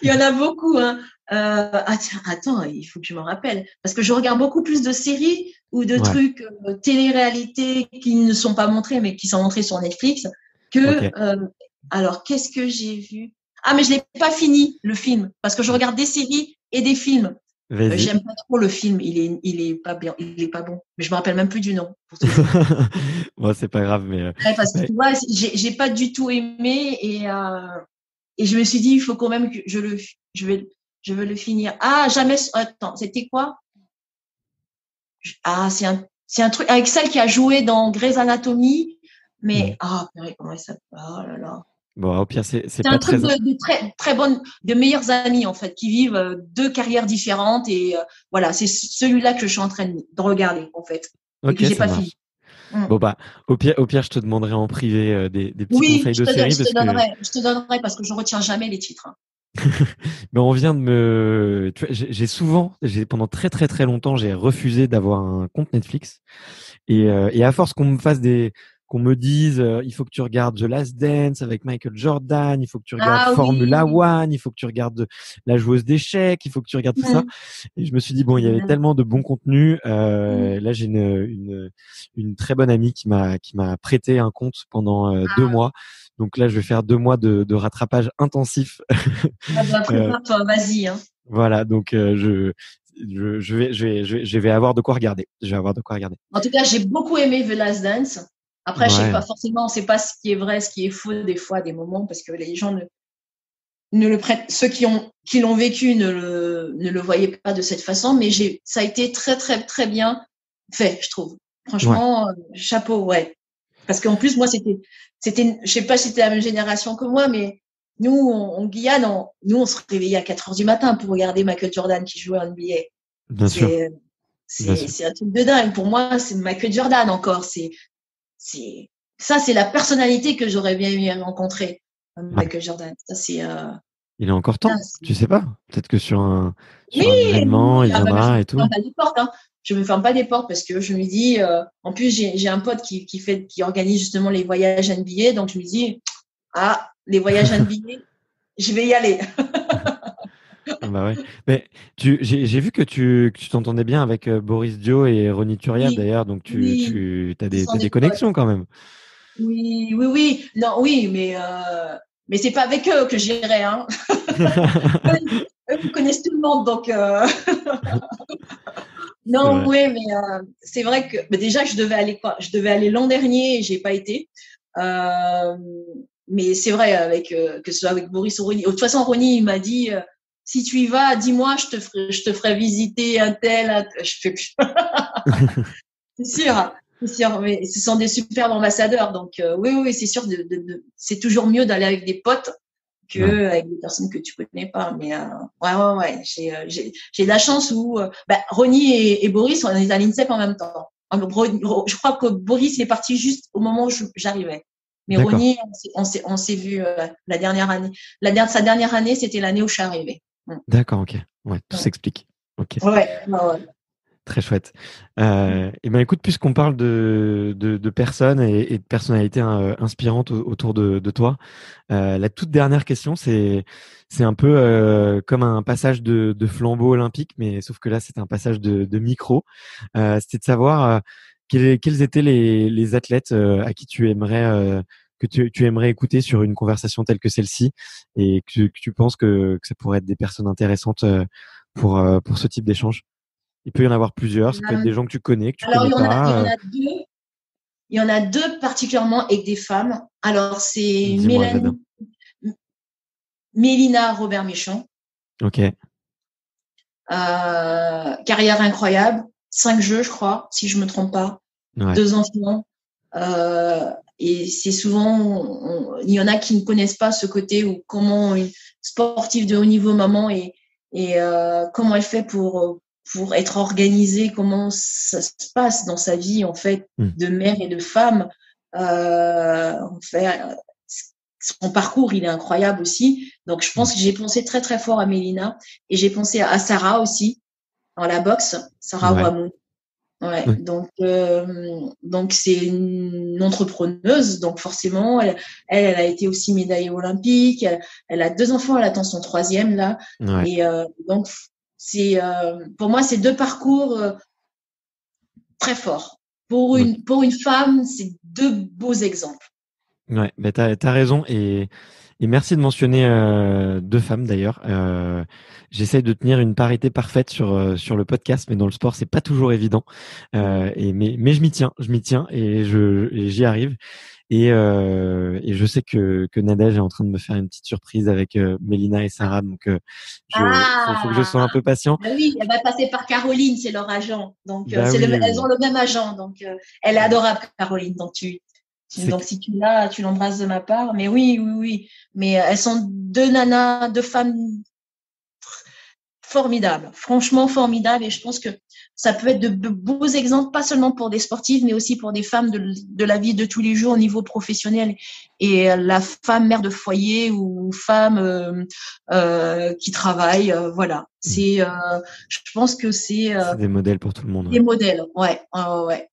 Il y en a beaucoup, hein. Tiens, attends, il faut que je me rappelle. Parce que je regarde beaucoup plus de séries ou de Ouais, trucs télé-réalité qui ne sont pas montrés, mais qui sont montrés sur Netflix, que. ok. Alors, qu'est-ce que j'ai vu? Ah, mais je l'ai pas fini, le film. Parce que je regarde des séries et des films. Vas-y. J'aime pas trop le film. Il est pas bien, il est pas bon. Mais je me rappelle même plus du nom, pour te dire. Bon, c'est pas grave, mais Ouais, parce que ouais. tu vois, j'ai pas du tout aimé et je me suis dit, il faut quand même que je vais, je veux le finir. Ah, jamais, attends, c'était quoi? Ah, c'est un truc avec celle qui a joué dans Grey's Anatomy, Hmm. mais, purée, comment elle s'appelle? Oh là là. Bon, au pire, c'est C'est pas un truc très. de très, très bonnes, de meilleurs amis, en fait, qui vivent deux carrières différentes et, voilà, c'est celui-là que je suis en train de regarder, en fait, et Ok, que j'ai ça pas fini. marche. Mm. Bon bah, au pire, je te demanderai en privé des petits Oui, conseils de série parce que je te donnerai parce que je retiens jamais les titres, hein. mais on vient de me. Tu vois, pendant très très très longtemps, j'ai refusé d'avoir un compte Netflix et à force qu'on me dise, il faut que tu regardes The Last Dance avec Michael Jordan, il faut que tu regardes Ah Formula oui. One, il faut que tu regardes La joueuse d'échecs, il faut que tu regardes tout ça. Mm. Et je me suis dit bon, il y avait tellement de bons contenus. Mm. Là, j'ai une très bonne amie qui m'a prêté un compte pendant 2 mois. Donc là, je vais faire 2 mois de rattrapage intensif. Ah bah, Euh, prépare-toi, vas-y, hein. voilà, donc je vais avoir de quoi regarder. Je vais avoir de quoi regarder. En tout cas, j'ai beaucoup aimé The Last Dance. Après, je sais Ouais, pas forcément, on sait pas ce qui est vrai, ce qui est faux des fois, des moments, parce que les gens ne le prennent, ceux qui l'ont vécu ne le voyaient pas de cette façon, mais ça a été très, très, très bien fait, je trouve. ouais, Franchement, chapeau, ouais. Parce qu'en plus, moi, je sais pas si c'était la même génération que moi, mais nous, en Guyane, nous, on se réveillait à 4 heures du matin pour regarder Michael Jordan qui jouait en NBA. bien sûr, C'est, bien sûr. c'est un truc de dingue. Pour moi, c'est Michael Jordan encore. Ça, c'est la personnalité que j'aurais bien aimé rencontrer, Ouais. Michael Jordan. Il est encore temps, C'est- tu sais pas. Peut-être que oui, sur un événement, oui. il Ah, bah, je viendra me et tout. ferme pas des portes, hein. Je me ferme pas des portes parce que je me dis, en plus, j'ai un pote qui organise justement les voyages NBA. Donc, je me dis, les voyages NBA, je vais y aller. Ah bah ouais. Mais j'ai vu que tu t'entendais bien avec Boris Dio et Ronny Turiaf Oui, d'ailleurs, donc oui, t'as ce sont des des potes. connexions quand même. Oui, oui, oui. Non, oui, mais c'est pas avec eux que j'irai, hein. Eux, ils connaissent tout le monde, donc C'est non, vrai. oui, mais c'est vrai que déjà je devais aller quoi? Je devais aller l'an dernier et j'ai pas été. Euh, mais c'est vrai avec que ce soit avec Boris ou Ronny. De toute façon, Ronny il m'a dit si tu y vas, dis-moi, je te ferai visiter un tel. Je fais c'est sûr, c'est sûr. Mais ce sont des superbes ambassadeurs, donc oui, oui, c'est sûr. C'est toujours mieux d'aller avec des potes Ouais. que avec des personnes que tu connais pas. Mais ouais, ouais, ouais. J'ai de la chance où Ronny et Boris, on est à l'INSEP en même temps. Je crois que Boris est parti juste au moment où j'arrivais. Mais D'accord. Ronny, on s'est vu la dernière année. Sa dernière année, c'était l'année où je suis arrivée. Mm. D'accord, ok. Ouais, tout Mm. s'explique. Ok. Ouais, ouais, ouais. Très chouette. Et ben écoute, puisqu'on parle de personnes et de personnalités inspirantes autour de toi, la toute dernière question, c'est un peu comme un passage de flambeau olympique, mais sauf que là, c'est un passage de micro. C'était de savoir quels étaient les athlètes à qui tu aimerais que tu aimerais écouter sur une conversation telle que celle-ci et que tu penses que ça pourrait être des personnes intéressantes pour ce type d'échange? Il peut y en avoir plusieurs. Ça peut être des gens que tu connais, que tu Alors, connais il y en pas. a deux. Il y en a deux particulièrement avec des femmes. Alors, c'est Dis-moi, j'adore. Mélina Robert-Méchant. Ok. Carrière incroyable. 5 jeux, je crois, si je me trompe pas. Ouais. 2 enfants. Et c'est souvent, il y en a qui ne connaissent pas ce côté où comment une sportive de haut niveau maman et comment elle fait pour être organisée, comment ça se passe dans sa vie en fait de mère et de femme. En fait, son parcours, il est incroyable aussi. Donc, je pense que j'ai pensé très, très fort à Mélina et j'ai pensé à Sarah aussi, dans la boxe, Sarah Ouamou. Ouais. Donc c'est une entrepreneuse, donc forcément, elle a été aussi médaillée olympique. Elle a 2 enfants, elle attend son 3e là. Ouais. Et donc, c'est pour moi, c'est 2 parcours très forts. Pour une femme, c'est 2 beaux exemples. Ouais, bah t'as raison et merci de mentionner 2 femmes d'ailleurs. J'essaye de tenir une parité parfaite sur le podcast, mais dans le sport c'est pas toujours évident. Mais je m'y tiens et j'y arrive. Et je sais que Nadège est en train de me faire une petite surprise avec Mélina et Sarah, donc faut que je sois un peu patient. Ben oui, elle va passer par Caroline, c'est leur agent, donc Bah oui, elles ont le même agent, donc elle est adorable Caroline, donc si tu l'as, tu l'embrasses de ma part. Mais oui. Mais elles sont 2 nanas, 2 femmes formidables, franchement formidables. Et je pense que ça peut être de beaux exemples, pas seulement pour des sportives, mais aussi pour des femmes de la vie de tous les jours au niveau professionnel. Et la femme mère de foyer ou femme qui travaille, voilà. Je pense que c'est des modèles pour tout le monde. des modèles, ouais.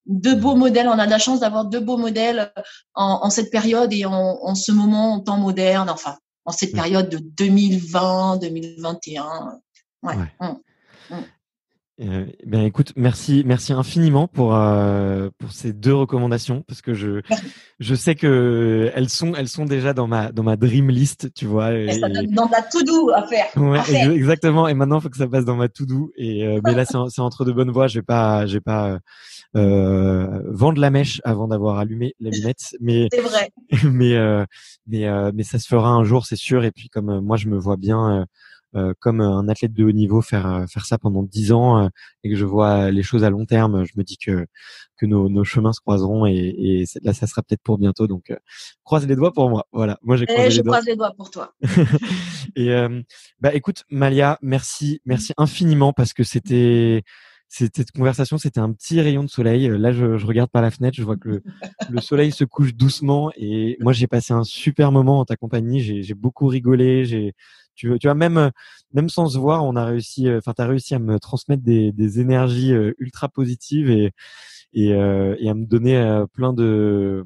2 beaux modèles. On a de la chance d'avoir 2 beaux modèles en cette période et en ce moment, en temps moderne, enfin, en cette période de 2020, 2021. Ouais. Ben écoute, merci infiniment pour ces 2 recommandations parce que je sais que elles sont déjà dans ma dream list, tu vois. Ça donne dans la to-do à faire. Ouais, exactement. Et maintenant, il faut que ça passe dans ma to-do. Mais là, c'est entre de bonnes voies. Je vais pas vendre la mèche avant d'avoir allumé l'allumette. Mais c'est vrai. mais ça se fera un jour, c'est sûr. Et puis comme moi, je me vois bien. Comme un athlète de haut niveau faire ça pendant 10 ans et que je vois les choses à long terme, je me dis que nos chemins se croiseront et là ça sera peut-être pour bientôt, donc croise les doigts pour moi. Voilà, moi j'ai croisé les doigts. Je croise les doigts pour toi. Et bah écoute Malia, merci infiniment parce que cette conversation, c'était un petit rayon de soleil. Là, je regarde par la fenêtre, je vois que le soleil se couche doucement et moi, j'ai passé un super moment en ta compagnie. J'ai beaucoup rigolé. Tu vois, même sans se voir, on a réussi. Enfin, t'as réussi à me transmettre des énergies ultra positives et à me donner plein de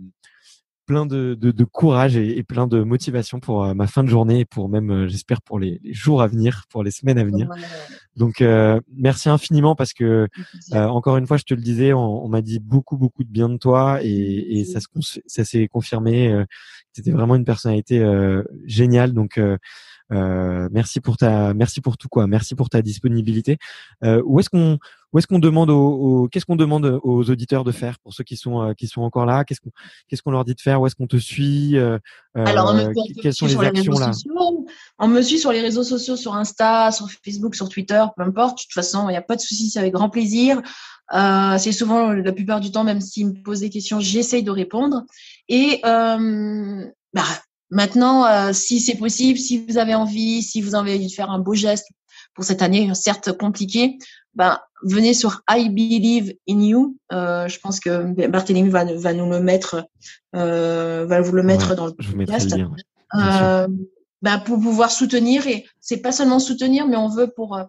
courage et plein de motivation pour ma fin de journée et pour même, j'espère, pour les jours à venir, pour les semaines à venir. Donc, merci infiniment parce que, encore une fois, je te le disais, on m'a dit beaucoup de bien de toi et ça s'est confirmé. C'était vraiment une personnalité géniale. Donc, merci pour tout quoi. Merci pour ta disponibilité. Où est-ce qu'on demande qu'est-ce qu'on demande aux auditeurs de faire pour ceux qui sont encore là? Qu'est-ce qu'on leur dit de faire? Où est-ce qu'on te suit? Alors, quelles sont les actions là? On me suit sur les réseaux sociaux, sur Insta, sur Facebook, sur Twitter, peu importe. De toute façon, il n'y a pas de souci, c'est avec grand plaisir. C'est souvent, la plupart du temps, même s'ils me posent des questions, j'essaye de répondre. Et maintenant, si c'est possible, si vous avez envie de faire un beau geste pour cette année, certes compliquée, venez sur I Believe in You. Je pense que Barthélémy va nous le mettre, va vous le mettre dans le podcast. Je vous mettrai le lien. Pour pouvoir soutenir, et c'est pas seulement soutenir, mais on veut pour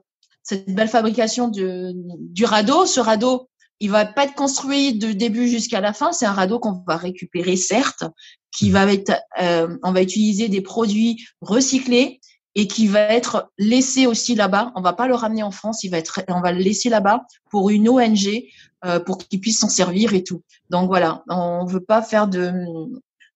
cette belle fabrication du radeau. Ce radeau, il va pas être construit de début jusqu'à la fin. C'est un radeau qu'on va récupérer, certes, qui va être, on va utiliser des produits recyclés et qui va être laissé aussi là-bas. On va pas le ramener en France, on va le laisser là-bas pour une ONG, pour qu'ils puissent s'en servir et tout. Donc voilà, on veut pas faire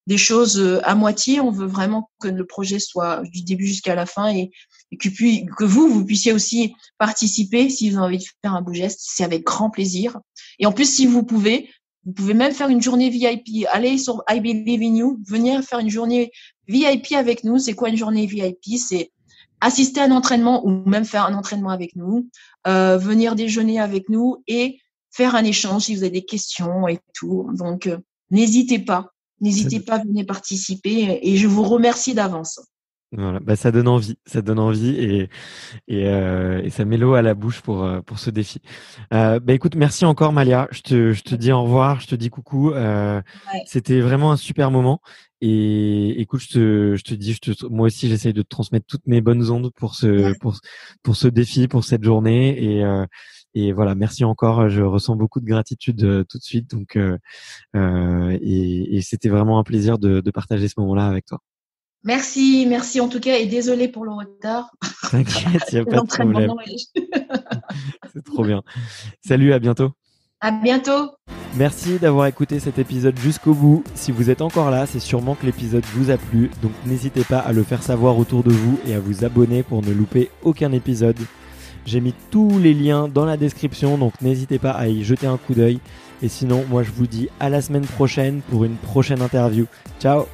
des choses à moitié. On veut vraiment que le projet soit du début jusqu'à la fin et que vous puissiez aussi participer si vous avez envie de faire un beau geste. C'est avec grand plaisir. Et en plus, si vous pouvez même faire une journée VIP. Allez sur I Believe in You, venir faire une journée VIP avec nous. C'est quoi une journée VIP? C'est assister à un entraînement ou même faire un entraînement avec nous, venir déjeuner avec nous et faire un échange si vous avez des questions et tout. Donc, n'hésitez pas, venez participer et je vous remercie d'avance. Voilà, bah ça donne envie et ça met l'eau à la bouche pour ce défi. Bah écoute, merci encore Malia. Je te dis au revoir, je te dis coucou. Ouais. C'était vraiment un super moment. Et écoute, je te dis, moi aussi j'essaye de te transmettre toutes mes bonnes ondes pour ce défi, pour cette journée. Et voilà, merci encore. Je ressens beaucoup de gratitude tout de suite. Donc et c'était vraiment un plaisir de partager ce moment-là avec toi. Merci en tout cas et désolé pour le retard. T'inquiète, il n'y a pas de problème. C'est trop bien. Salut, à bientôt. À bientôt. Merci d'avoir écouté cet épisode jusqu'au bout. Si vous êtes encore là, c'est sûrement que l'épisode vous a plu. Donc n'hésitez pas à le faire savoir autour de vous et à vous abonner pour ne louper aucun épisode. J'ai mis tous les liens dans la description, donc n'hésitez pas à y jeter un coup d'œil. Et sinon, moi je vous dis à la semaine prochaine pour une prochaine interview. Ciao!